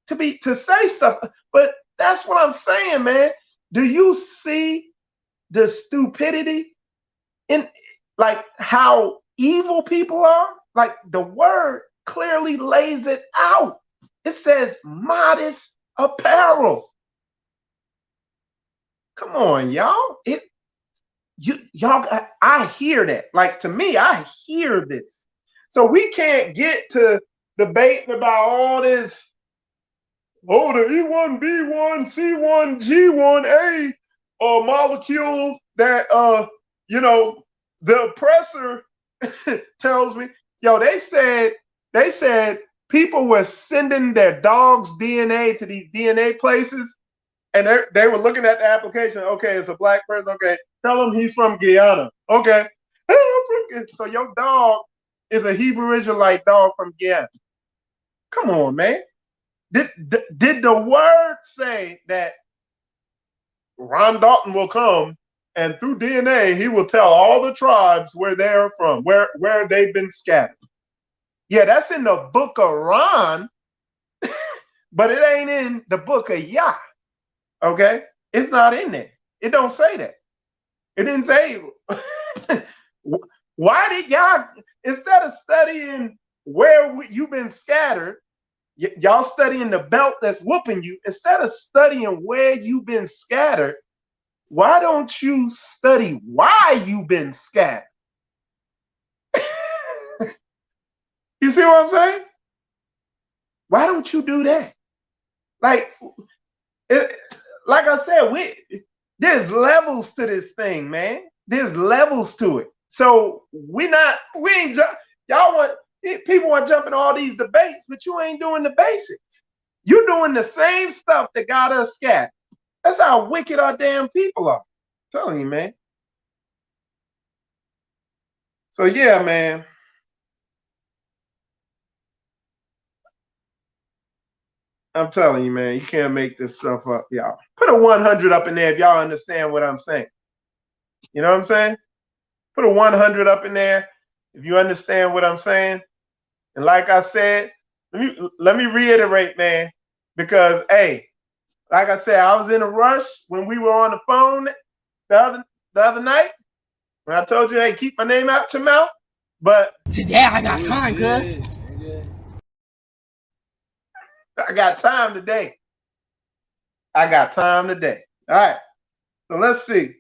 to say stuff. But that's what I'm saying, man. Do you see the stupidity in like how evil people are? Like the word clearly lays it out. It says modest apparel. Come on, y'all. Y'all, I hear that. Like to me, I hear this. So we can't get to debating about all this. Oh, the E1, B1, C1, G1A molecule that the oppressor tells me. Yo, they said people were sending their dogs' DNA to these DNA places, and they were looking at the application. Okay, it's a black person. Okay, tell him he's from Guyana. Okay, so your dog is a Hebrew Israelite dog from Guyana. Come on, man. Did the word say that Ron Dalton will come and through DNA he will tell all the tribes where they're from, where they've been scattered? Yeah, that's in the book of Ron, but it ain't in the book of Yah. Okay, it's not in there. It don't say that. It didn't say. Why did y'all, instead of studying where you've been scattered, Y'all studying the belt that's whooping you instead of studying where you've been scattered. Why don't you study why you've been scattered? You see what I'm saying? Why don't you do that? Like, like I said, there's levels to this thing, man. There's levels to it. So y'all want, people want to jump in all these debates, but you ain't doing the basics. You're doing the same stuff that got us scattered. That's how wicked our damn people are. I'm telling you, man. So yeah, man. I'm telling you, man, you can't make this stuff up, y'all. Put a 100 up in there if y'all understand what I'm saying. You know what I'm saying? Put a 100 up in there if you understand what I'm saying. And like I said, let me reiterate, man, because hey, like I said, I was in a rush when we were on the phone the other night when I told you, hey, keep my name out your mouth. But today I got time, cuz. I got time today. I got time today. All right. So let's see.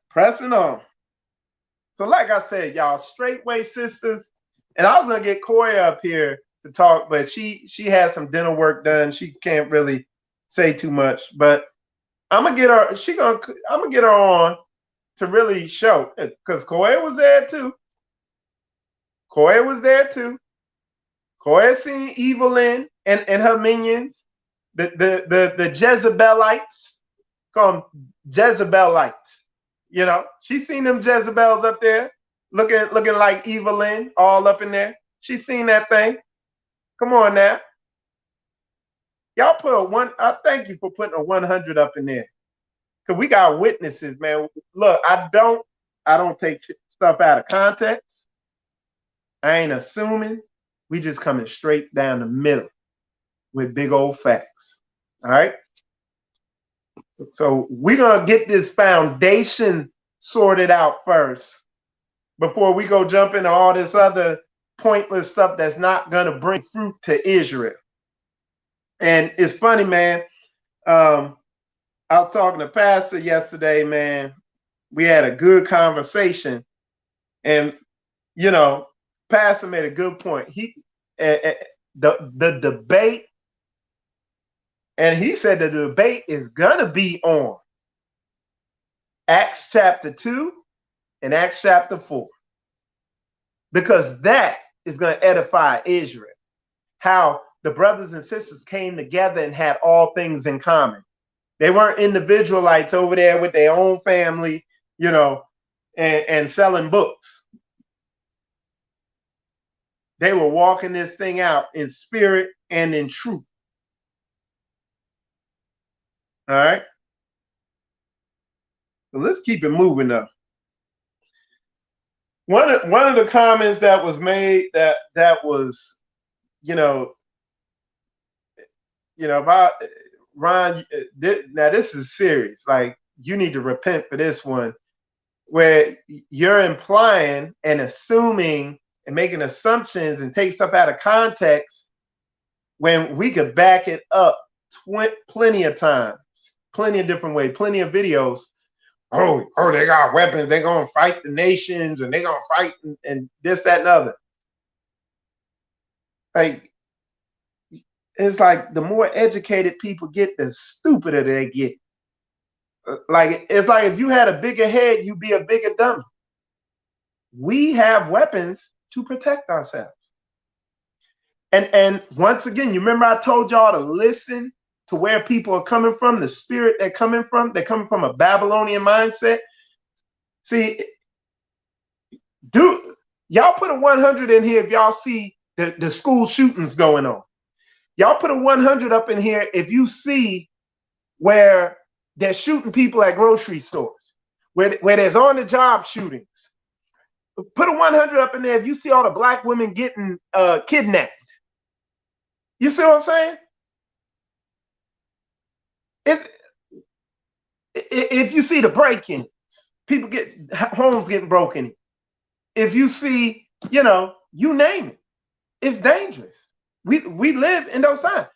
Pressing on. So like I said, y'all, Straitway sisters, and I was gonna get Koya up here to talk, but she had some dinner work done. She can't really say too much, but I'm gonna get her. I'm gonna get her on to really show, because Koya was there too. Koya was there too. Koya seen Evelyn and her minions, the Jezebelites, call them Jezebelites. You know, she seen them Jezebels up there, looking like Evelyn, all up in there. She seen that thing. Come on now. Y'all put a one. I thank you for putting a 100 up in there. Cause we got witnesses, man. Look, I don't take stuff out of context. I ain't assuming. We just coming straight down the middle with big old facts. All right. So we're gonna get this foundation sorted out first before we go jump into all this other pointless stuff that's not gonna bring fruit to Israel. And it's funny, man. I was talking to Pastor yesterday, man. We had a good conversation, and you know, Pastor made a good point. The debate, and he said the debate is gonna be on Acts chapter 2 and Acts chapter 4, because that is gonna edify Israel. How the brothers and sisters came together and had all things in common. They weren't individualites over there with their own family, you know, and selling books. They were walking this thing out in spirit and in truth. All right. So let's keep it moving though. One of the comments that was made that was, you know, about Ron. Now this is serious. Like, you need to repent for this one, where you're implying and assuming and making assumptions and take stuff out of context when we could back it up plenty of times, plenty of different ways, plenty of videos. Oh, they got weapons. They're going to fight the nations, and they're going to fight and this, that, and other. Like, it's like the more educated people get, the stupider they get. Like, it's like if you had a bigger head, you'd be a bigger dummy. We have weapons to protect ourselves. And once again, you remember I told y'all to listen to where people are coming from, the spirit they're coming from. They're coming from a Babylonian mindset. See, y'all put a 100 in here if y'all see the school shootings going on. Y'all put a 100 up in here if you see where they're shooting people at grocery stores, where there's on-the-job shootings. Put a 100 up in there if you see all the black women getting kidnapped. You see what I'm saying? If you see the break-ins, people homes getting broken. If you see, you name it, it's dangerous. We live in those times.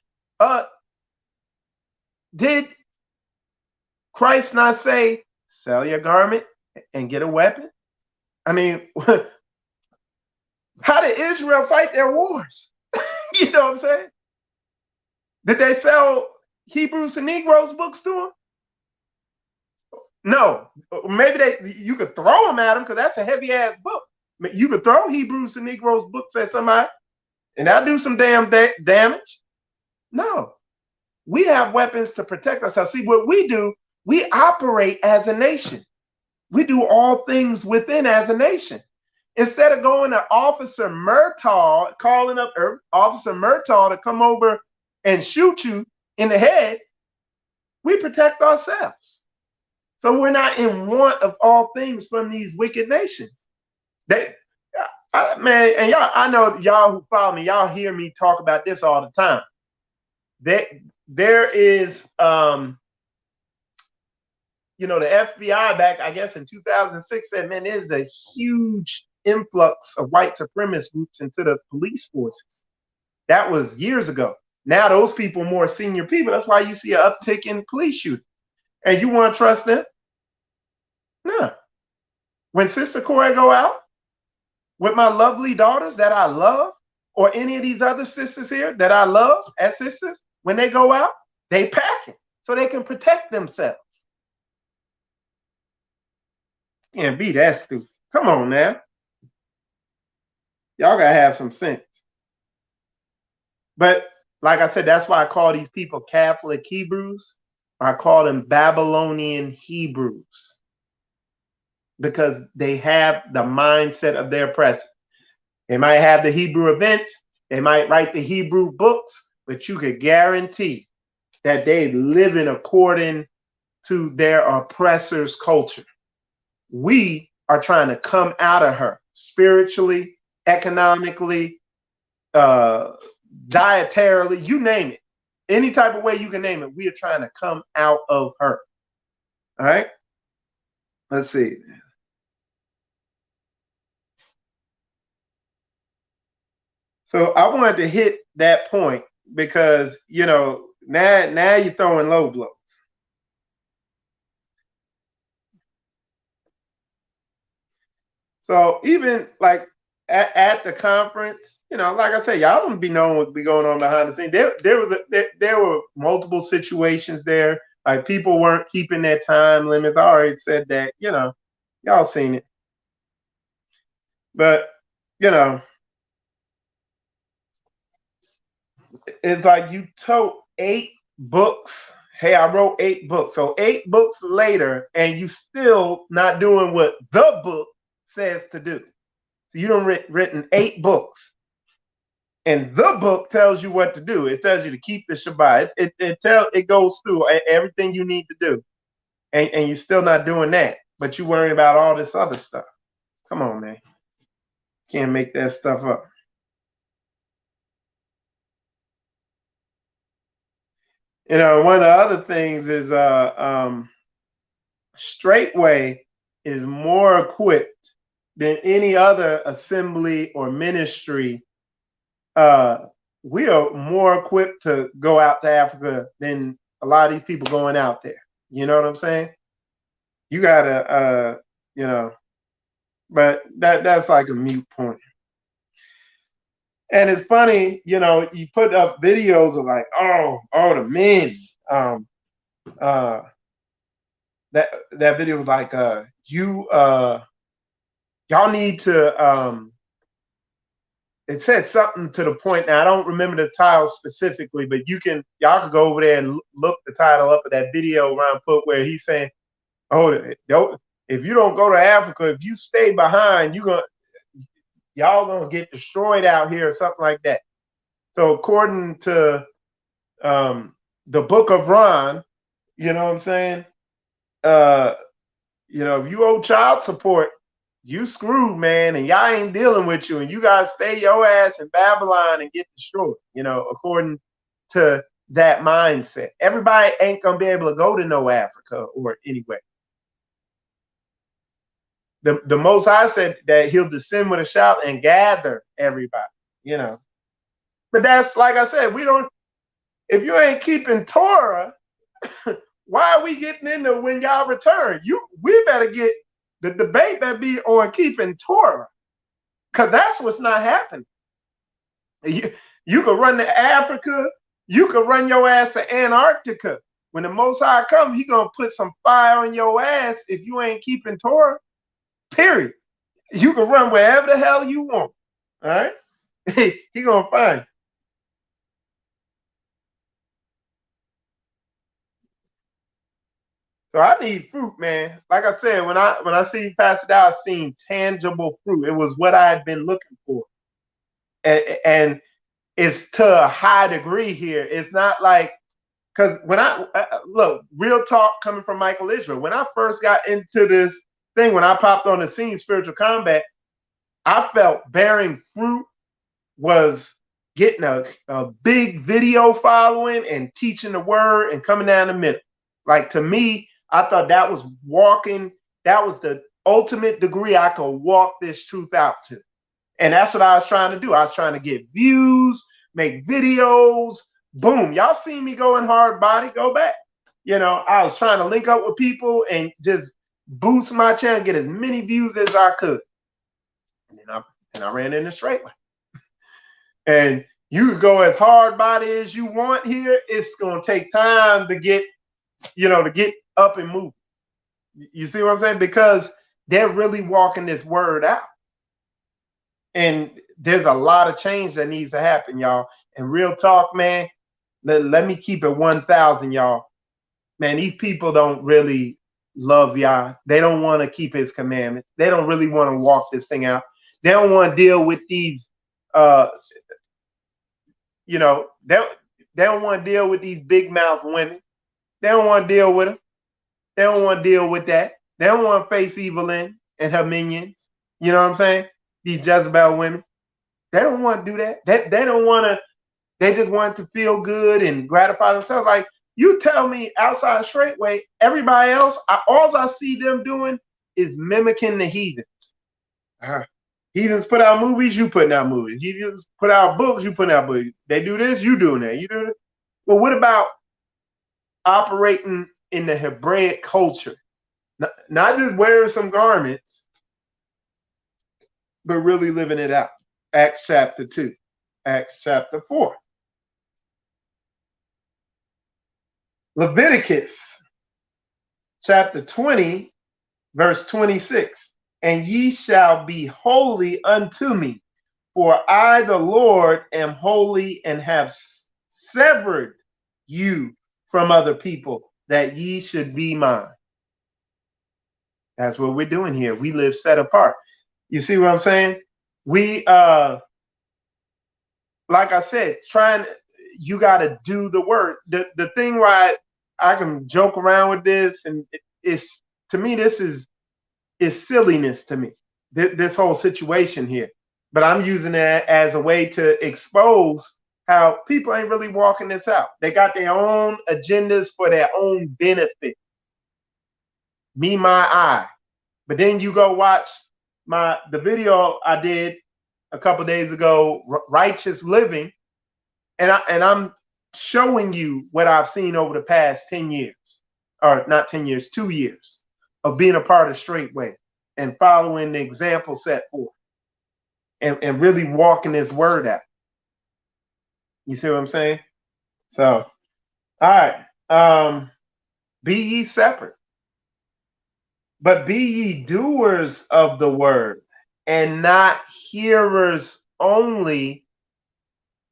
Did Christ not say, sell your garment and get a weapon? I mean, how did Israel fight their wars? You know what I'm saying? Did they sell Hebrews and Negroes books to them? No. Maybe you could throw them at them because that's a heavy ass book. You could throw Hebrews and Negroes books at somebody and that'll do some damn damage. No. We have weapons to protect ourselves. See, what we do, we operate as a nation. We do all things within as a nation. Instead of going to Officer Murtaugh, calling up Officer Murtaugh to come over and shoot you in the head, we protect ourselves. So we're not in want of all things from these wicked nations. Man, and y'all, I know y'all who follow me, y'all hear me talk about this all the time. There is, the FBI back, I guess, in 2006 said, man, there's a huge influx of white supremacist groups into the police forces. That was years ago. Now those people are more senior people. That's why you see an uptick in police shootings. And you want to trust them? No. When Sister Corey go out with my lovely daughters that I love, or any of these other sisters here that I love as sisters, when they go out, they pack it so they can protect themselves. Can't be that stupid. Come on now. Y'all gotta have some sense. But like I said, that's why I call these people Catholic Hebrews. I call them Babylonian Hebrews, because they have the mindset of their oppressor. They might have the Hebrew events, they might write the Hebrew books, but you could guarantee that they live in according to their oppressor's culture. We are trying to come out of her spiritually, economically, dietarily, you name it. Any type of way you can name it, we are trying to come out of her. All right? Let's see. So I wanted to hit that point because, now you're throwing low blows. So even like at the conference, like I said, y'all don't be knowing what's be going on behind the scenes. There were multiple situations there. Like people weren't keeping their time limits. I already said that, y'all seen it. But, it's like you told 8 books. Hey, I wrote 8 books. So 8 books later, and you still not doing what the book says to do. So you done written 8 books. And the book tells you what to do. It tells you to keep the Shabbat. It goes through everything you need to do. And you're still not doing that. But you worrying about all this other stuff. Come on, man. Can't make that stuff up. One of the other things is Straitway is more equipped than any other assembly or ministry. We are more equipped to go out to Africa than a lot of these people going out there. You know what I'm saying? You gotta, but that's like a mute point. And it's funny, you put up videos of like, oh, the men. That video was like, y'all need to. It said something to the point. Now I don't remember the title specifically, but y'all could go over there and look the title up of that video around Footwork. He's saying, oh, if you don't go to Africa, if you stay behind, y'all gonna get destroyed out here or something like that. So according to the book of Ron, you know what I'm saying? If you owe child support, you screwed, man, and y'all ain't dealing with you, and you gotta stay your ass in Babylon and get destroyed, according to that mindset. Everybody ain't gonna be able to go to no Africa or anywhere. The Most High said that he'll descend with a shout and gather everybody, But that's like I said, we don't. If you ain't keeping Torah, why are we getting into when y'all return? We better get the debate that be on keeping Torah, because that's what's not happening. You could run to Africa, you could run your ass to Antarctica. When the Most High come, he gonna put some fire on your ass if you ain't keeping Torah. Period. You can run wherever the hell you want. All right, he gonna find you. So I need fruit, man. Like I said, when I see Pastor Dow, I seen tangible fruit. It was what I had been looking for, and it's to a high degree here. It's not like, because when I look, real talk coming from Michael Israel. When I first got into this thing, when I popped on the scene, spiritual combat, I felt bearing fruit was getting a big video following and teaching the word and coming down the middle. Like, to me, I thought that was the ultimate degree I could walk this truth out to. And that's what I was trying to do. I was trying to get views, make videos. Boom. Y'all see me going hard body, go back. I was trying to link up with people and just boost my channel, get as many views as I could. And I ran into Straitway. And you could go as hard body as you want here. It's gonna take time to get up and move. You see what I'm saying? Because they're really walking this word out. And there's a lot of change that needs to happen, y'all. And real talk, man, let me keep it 1,000, y'all. Man, these people don't really love Yah. They don't want to keep his commandments. They don't really want to walk this thing out. They don't want to deal with these, they don't want to deal with these big mouth women. They don't want to deal with them. They don't want to deal with that. They don't want to face Evelyn and her minions. You know what I'm saying? These Jezebel women. They don't want to do that. They don't want to. They just want to feel good and gratify themselves. Like, you tell me outside Straitway, everybody else, all I see them doing is mimicking the heathens. Heathens put out movies, you putting out movies. Heathens put out books, you putting out books. They do this, you doing that. You do this. Well, what about operating in the Hebraic culture? Not just wearing some garments, but really living it out. Acts chapter 2, Acts chapter 4. Leviticus chapter 20, verse 26. And ye shall be holy unto me, for I, the Lord, am holy, and have severed you from other people, that ye should be mine. That's what we're doing here. We live set apart. You see what I'm saying? We, like I said, you got to do the work. The thing why I can joke around with this, and it's, to me, this is silliness to me, this whole situation here. But I'm using it as a way to expose how people ain't really walking this out. They got their own agendas for their own benefit. Me, my, I. But then you go watch the video I did a couple days ago, Righteous Living, and I'm showing you what I've seen over the past 10 years, or not 10 years, 2 years of being a part of Straitway and following the example set forth and really walking this word out. You see what I'm saying? So, all right. Be ye separate, but be ye doers of the word, and not hearers only,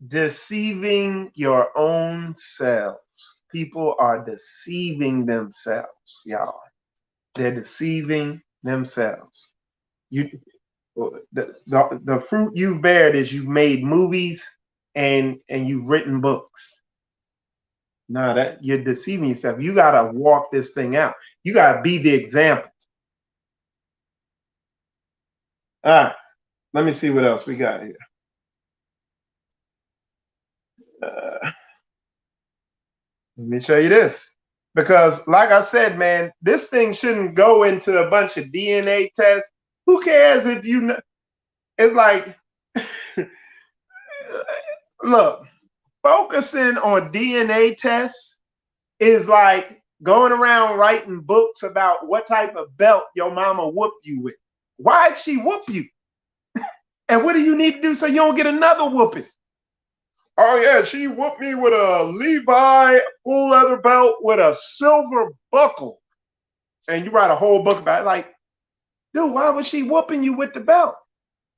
deceiving your own selves. People are deceiving themselves, y'all. They're deceiving themselves. The fruit you've bared is you've made movies and you've written books. No, that you're deceiving yourself. You gotta walk this thing out. You gotta be the example. All right, let me see what else we got here. Let me show you this. Because, like I said, man, this thing shouldn't go into a bunch of DNA tests. Who cares if you know? It's like Look, focusing on DNA tests is like going around writing books about what type of belt your mama whooped you with. Why'd she whoop you? And what do you need to do so you don't get another whooping? Oh yeah, she whooped me with a Levi full leather belt with a silver buckle. And you write a whole book about it. Like, dude, why was she whooping you with the belt?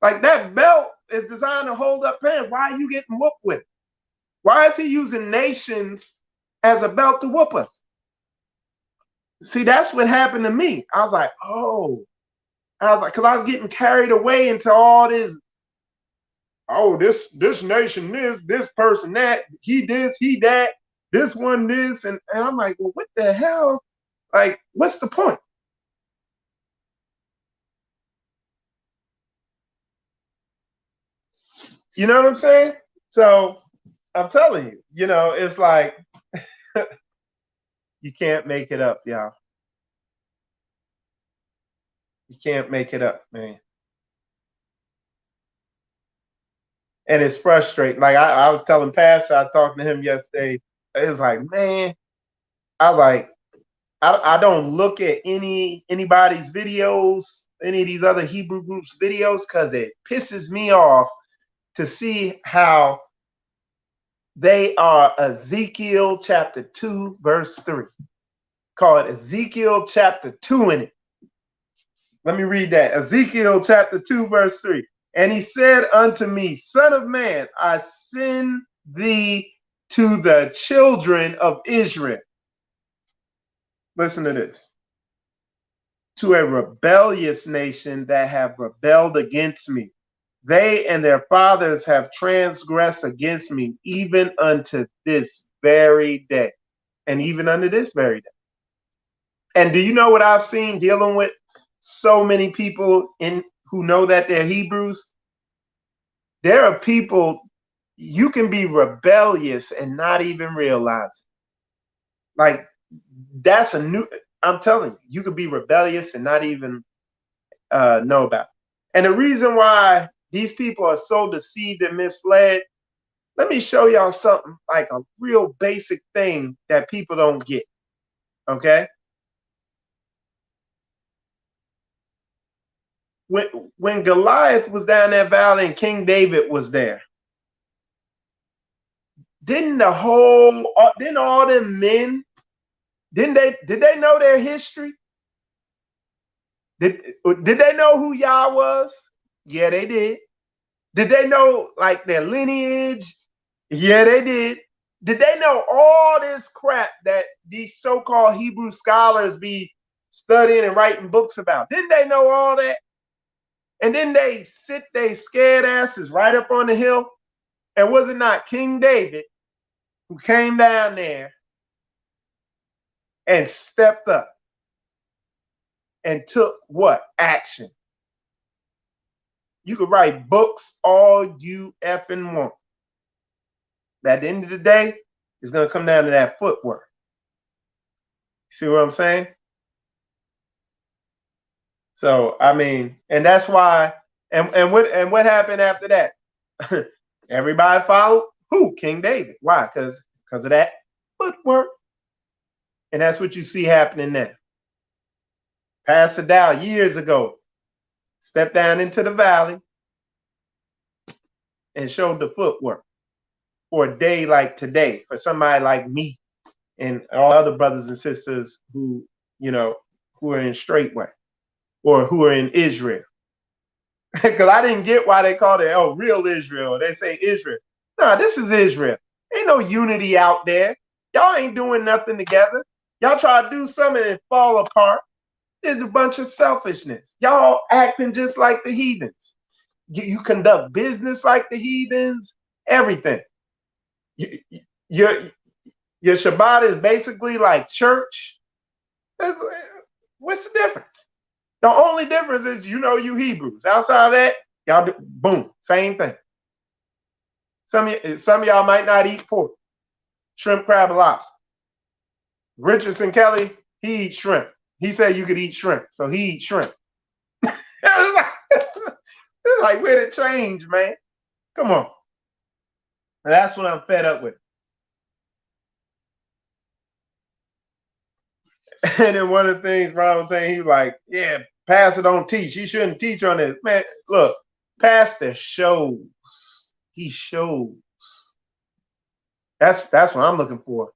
Like, that belt is designed to hold up pants. Why are you getting whooped with it? Why is he using nations as a belt to whoop us? See, that's what happened to me. I was like, oh. I was like, because I was getting carried away into all this. Oh, this nation this person that, he this, he that, this one this. And I'm like, well, what the hell? Like, what's the point? You know what I'm saying? So I'm telling you, it's like you can't make it up, y'all. You can't make it up, man. And it's frustrating. Like I was telling Pastor, I talked to him yesterday. It was like, man, I don't look at anybody's videos, any of these other Hebrew groups' videos, because it pisses me off to see how they are Ezekiel chapter 2, verse 3. Call it Ezekiel chapter 2 in it. Let me read that. Ezekiel chapter 2, verse 3. And he said unto me, Son of man, I send thee to the children of Israel. Listen to this. To a rebellious nation that have rebelled against me. They and their fathers have transgressed against me, even unto this very day. And even unto this very day. And do you know what I've seen dealing with so many people who know that they're Hebrews? There are people, you can be rebellious and not even realize it. Like, that's I'm telling you, you could be rebellious and not even know about it. And the reason why these people are so deceived and misled, let me show y'all something, like a real basic thing that people don't get, okay? When Goliath was down that valley and King David was there, didn't all them men, did they know their history? Did they know who Yah was? Yeah, they did. Did they know like their lineage? Yeah, they did. Did they know all this crap that these so-called Hebrew scholars be studying and writing books about? Didn't they know all that? And then they sit they scared asses right up on the hill. And was it not King David who came down there and stepped up and took what? Action. You could write books all you effing want. But at the end of the day, it's going to come down to that footwork. See what I'm saying? So, I mean, and that's why, and what happened after that? Everybody followed who? King David. Why? Because of that footwork. And that's what you see happening now. Pastor Dowell years ago stepped down into the valley and showed the footwork for a day like today, for somebody like me and all other brothers and sisters who, who are in Straitway or who are in Israel. Because I didn't get why they called it, real Israel. They say Israel. No, this is Israel. Ain't no unity out there. Y'all ain't doing nothing together. Y'all try to do something and fall apart. It's a bunch of selfishness. Y'all acting just like the heathens. You conduct business like the heathens, everything. Your Shabbat is basically like church. What's the difference? The only difference is, you Hebrews. Outside of that, y'all do, boom, same thing. Some of y'all might not eat pork, shrimp, crab, and lobster. Richardson Kelly, he eats shrimp. He said you could eat shrimp, so he eats shrimp. It's like where it change, man. Come on. And that's what I'm fed up with. And then one of the things Ron was saying, he's like, yeah, Pastor don't teach. He shouldn't teach on this. Man, look, Pastor shows. He shows. That's what I'm looking for.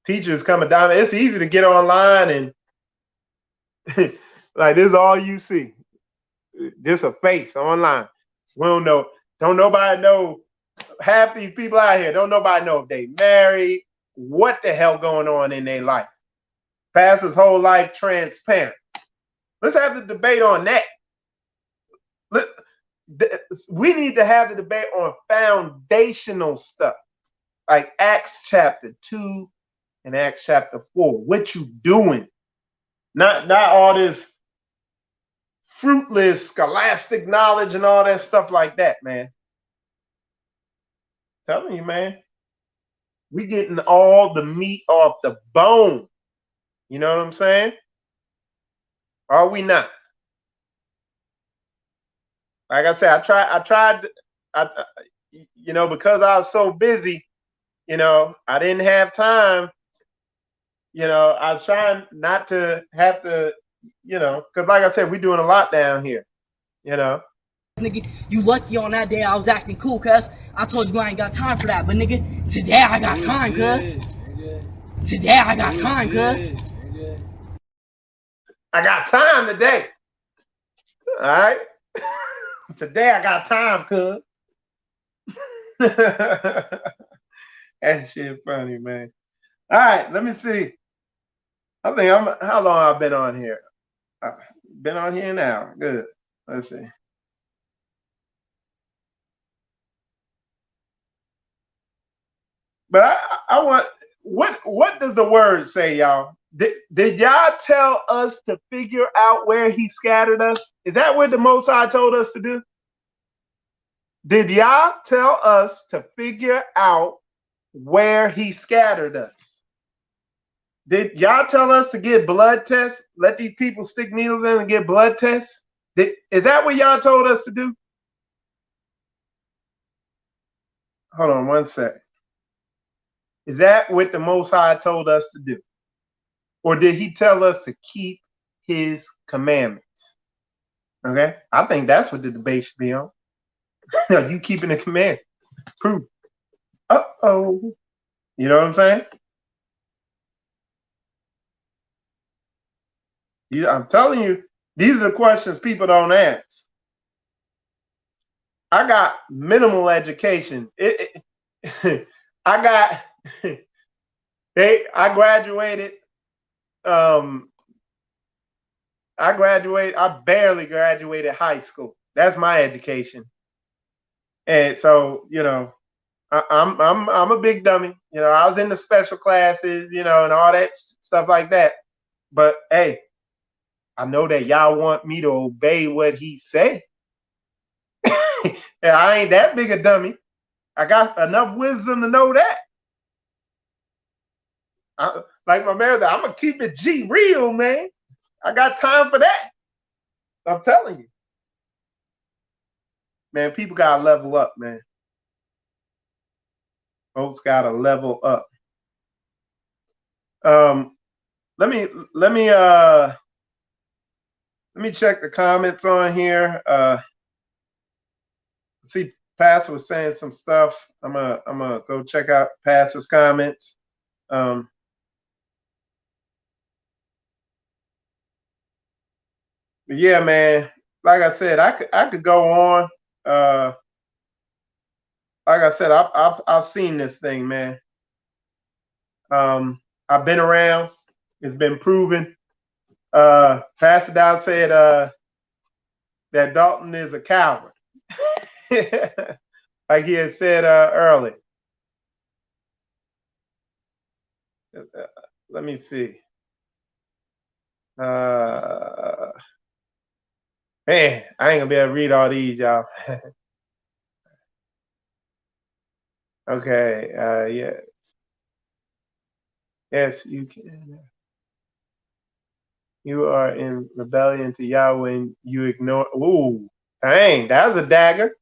Teachers coming down. It's easy to get online and like this is all you see. Just a face online. We don't know. Don't nobody know. Half these people out here, don't nobody know if they married, what the hell going on in their life. Pastor's whole life transparent. Let's have the debate on that. We need to have the debate on foundational stuff, like Acts chapter 2 and Acts chapter 4. What you doing? Not all this fruitless scholastic knowledge and all that stuff like that, man. Telling you, man. We getting all the meat off the bone. You know what I'm saying? Are we not? Like I said, I tried, you know, because I was so busy, you know, I didn't have time. You know, I was trying not to have to, you know, because like I said, we're doing a lot down here, you know. Nigga, you lucky on that day I was acting cool, cuz. I told you I ain't got time for that, but nigga, today I got time, cuz. Today I got time, cuz. I got time today. All right. Today I got time, cuz. That shit funny, man. All right, let me see. I think how long I've been on here? Been on here an hour. Good. Let's see. But I want what does the word say, y'all? Did y'all tell us to figure out where he scattered us? Is that what the Most High told us to do? Did y'all tell us to figure out where he scattered us? Did y'all tell us to get blood tests? Let these people stick needles in and get blood tests? Is that what y'all told us to do? Hold on one sec. Is that what the Most High told us to do? Or did he tell us to keep his commandments? Okay? I think that's what the debate should be on. Are you keeping the commandments? Prove. Uh-oh. You know what I'm saying? I'm telling you, these are the questions people don't ask. I got minimal education. I graduated. I barely graduated high school. That's my education. And so, you know, I'm a big dummy. You know, I was in the special classes, you know, and all that stuff like that. But hey, I know that y'all want me to obey what he said. Yeah, I ain't that big a dummy. I got enough wisdom to know that. Like my man said, I'm gonna keep it G real, man. I got time for that. I'm telling you. Man, people gotta level up, man. Folks gotta level up. Let me check the comments on here. See, Pastor was saying some stuff. I'm gonna go check out Pastor's comments. But yeah, man. Like I said, I could go on. Like I said, I've seen this thing, man. I've been around. It's been proven. Pastor Dow said that Dalton is a coward. Like he had said earlier. Let me see. Man, I ain't gonna be able to read all these, y'all. Okay, yeah. Yes, you can. You are in rebellion to Yahweh and you ignore. Ooh, dang, that was a dagger.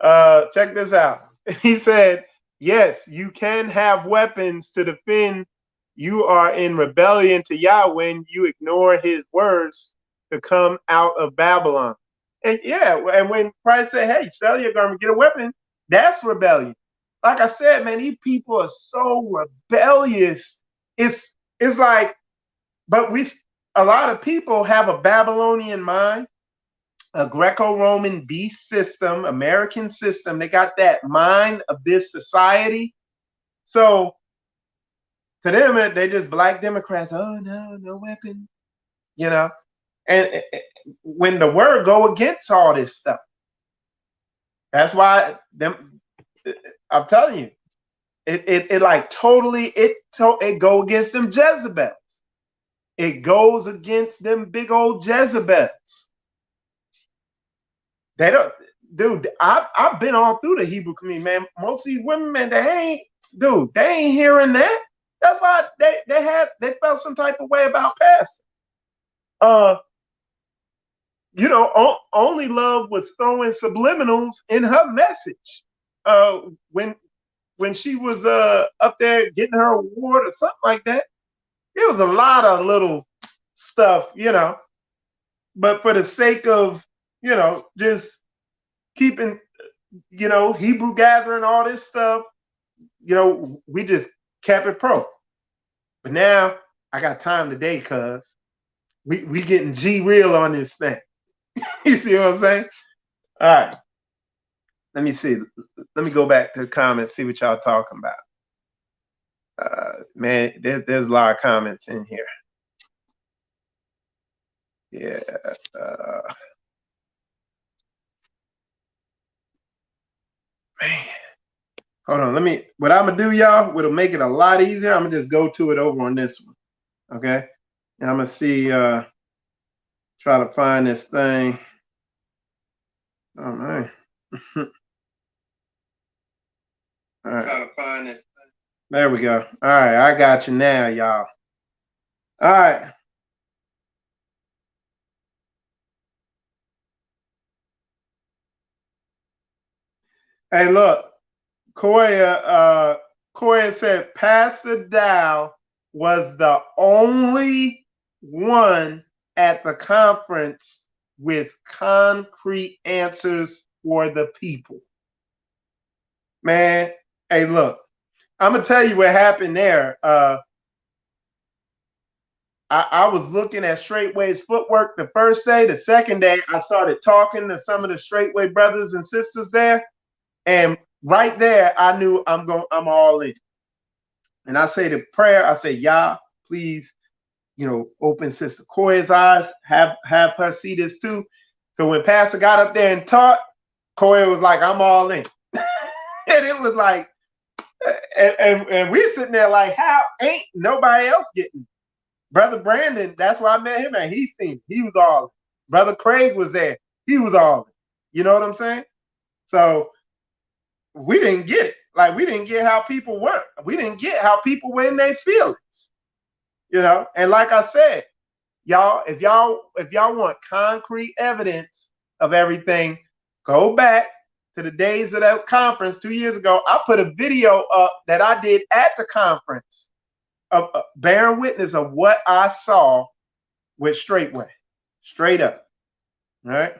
Check this out. He said, yes, you can have weapons to defend. You are in rebellion to Yahweh when you ignore his words to come out of Babylon. And yeah, and when Christ said, hey, sell your garment, get a weapon, that's rebellion. Like I said, man, these people are so rebellious. It's like, but a lot of people have a Babylonian mind, a Greco-Roman beast system, American system. They got that mind of this society. So to them, they just black Democrats. Oh no, no weapon, you know. And when the word go against all this stuff, that's why them. I'm telling you, it like totally it go against them Jezebels. It goes against them big old Jezebels. They don't, dude. I've been all through the Hebrew community, man. Most of these women, man, they ain't hearing that. That's why they felt some type of way about Pastor. Only Love was throwing subliminals in her message. When she was up there getting her award or something like that, it was a lot of little stuff, But for the sake of, just keeping, Hebrew gathering, all this stuff, we just kept it pro. But now I got time today, cuz we getting G real on this thing. You see what I'm saying? All right. Let me see. Let me go back to the comments, see what y'all talking about. Man, there's a lot of comments in here. Yeah. Man. Hold on. What I'm going to do, y'all, what'll make it a lot easier, I'm going to just go to it over on this one. Okay? And I'm going to see, try to find this thing. Oh, man. All right. Try to find this thing. There we go. All right. I got you now, y'all. All right. Hey, look. Koya said Pastor Dowell was the only one at the conference with concrete answers for the people. Man, hey, look, I'm gonna tell you what happened there. I was looking at Straitway's Footwork the first day. The second day, I started talking to some of the Straitway brothers and sisters there, and right there, I knew I'm all in. And I say the prayer. I say, Yah, please, open Sister Koya's eyes. Have her see this too. So when Pastor got up there and taught, Koya was like, I'm all in. And it was like, and we sitting there like, how ain't nobody else getting? Brother Brandon, that's where I met him at. He seen it. He was all in. Brother Craig was there. He was all in. You know what I'm saying? So we didn't get it. Like, we didn't get how people were. We didn't get how people were in their feelings. And like I said, y'all, if y'all want concrete evidence of everything, go back to the days of that conference 2 years ago. I put a video up that I did at the conference of bearing witness of what I saw with Straitway, straight up. All right.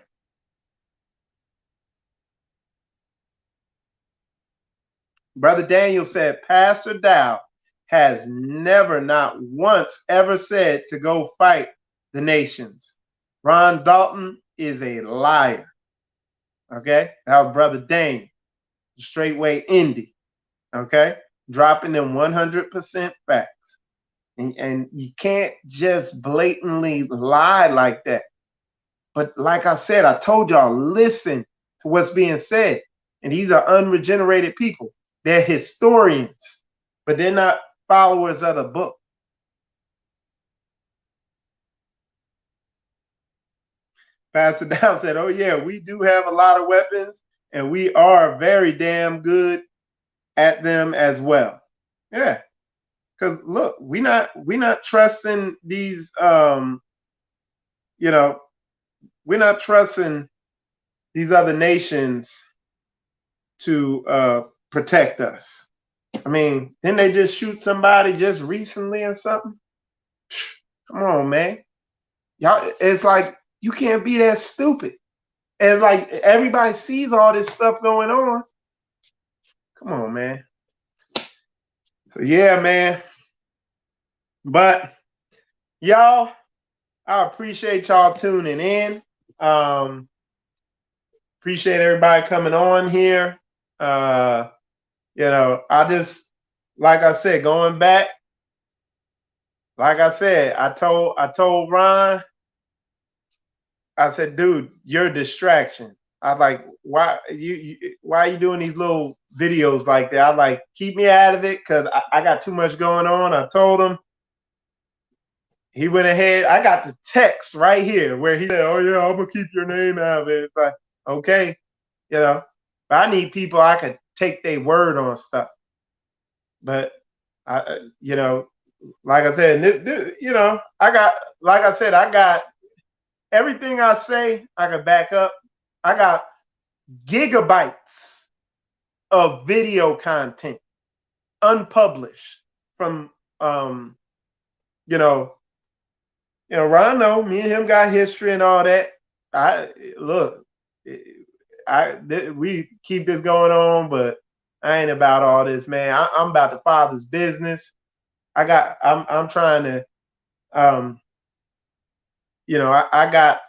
Brother Daniel said, Pastor Dowell has never, not once, ever said to go fight the nations. Ron Dalton is a liar. Okay? Our brother Dane, Straitway Indy. Okay? Dropping them 100% facts. And you can't just blatantly lie like that. But like I said, I told y'all, listen to what's being said. And these are unregenerated people. They're historians, but they're not followers of the book. Pastor Dow said, oh yeah, we do have a lot of weapons and we are very damn good at them as well. Yeah. Because look, we're not trusting these we're not trusting these other nations to protect us. I mean, didn't they just shoot somebody just recently or something? Come on, man. Y'all, it's like you can't be that stupid. And like everybody sees all this stuff going on. Come on, man. So yeah, man. But y'all, I appreciate y'all tuning in. Appreciate everybody coming on here. You know, I just, like I said, going back, like I said, I told Ron, I said, dude, you're a distraction. I like, why are you doing these little videos like that? I like, keep me out of it because I got too much going on. I told him. He went ahead. I got the text right here where he said, "Oh yeah, I'm gonna keep your name out of it." It's like, okay, you know, but I need people I could take their word on stuff. But you know, like I said, you know, I got everything I say. I can back up. I got gigabytes of video content unpublished from you know. You know, Ron, know me and him got history and all that. We keep this going on, but I ain't about all this, man. I'm about the Father's business. I'm trying to, you know, I got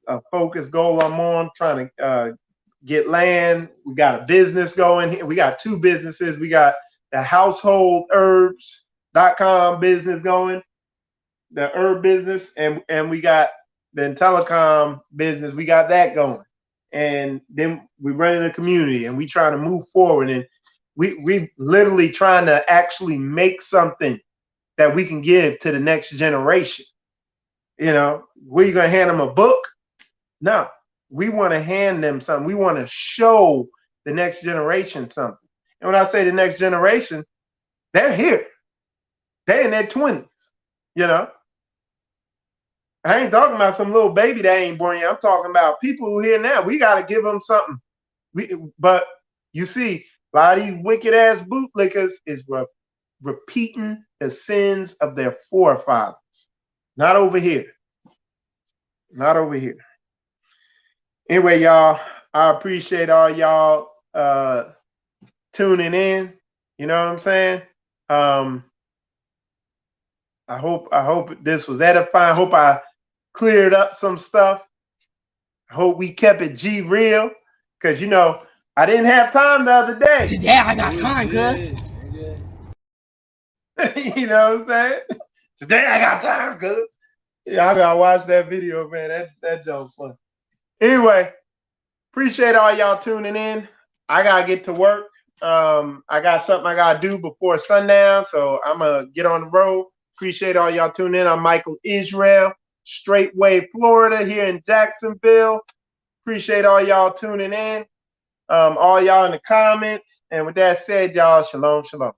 a focused goal I'm on, trying to get land. We got a business going here. We got two businesses. We got the householdherbs.com business going, the herb business, and we got the telecom business. We got that going, and then we run in the community, and we trying to move forward, and we literally trying to actually make something that we can give to the next generation. You know, we gonna hand them a book? No, we want to hand them something. We want to show the next generation something. And when I say the next generation, they're here. They're in their 20s. You know, I ain't talking about some little baby that ain't born yet. I'm talking about people who are here now. We got to give them something. But you see, a lot of these wicked ass bootlickers is repeating the sins of their forefathers. Not over here. Not over here. Anyway, y'all, I appreciate all y'all tuning in. You know what I'm saying? I hope this was edifying. I hope I cleared up some stuff. I hope we kept it G real, because you know I didn't have time the other day. Today I got time, cuz. You know what I'm saying? Today I got time, cuz. Yeah, I gotta watch that video, man. That joke's fun. Anyway, appreciate all y'all tuning in. I gotta get to work. I got something I gotta do before sundown, so I'm gonna get on the road. Appreciate all y'all tuning in. I'm Michael Israel, Straitway, Florida, here in Jacksonville. Appreciate all y'all tuning in. All y'all in the comments. And with that said, y'all, shalom, shalom.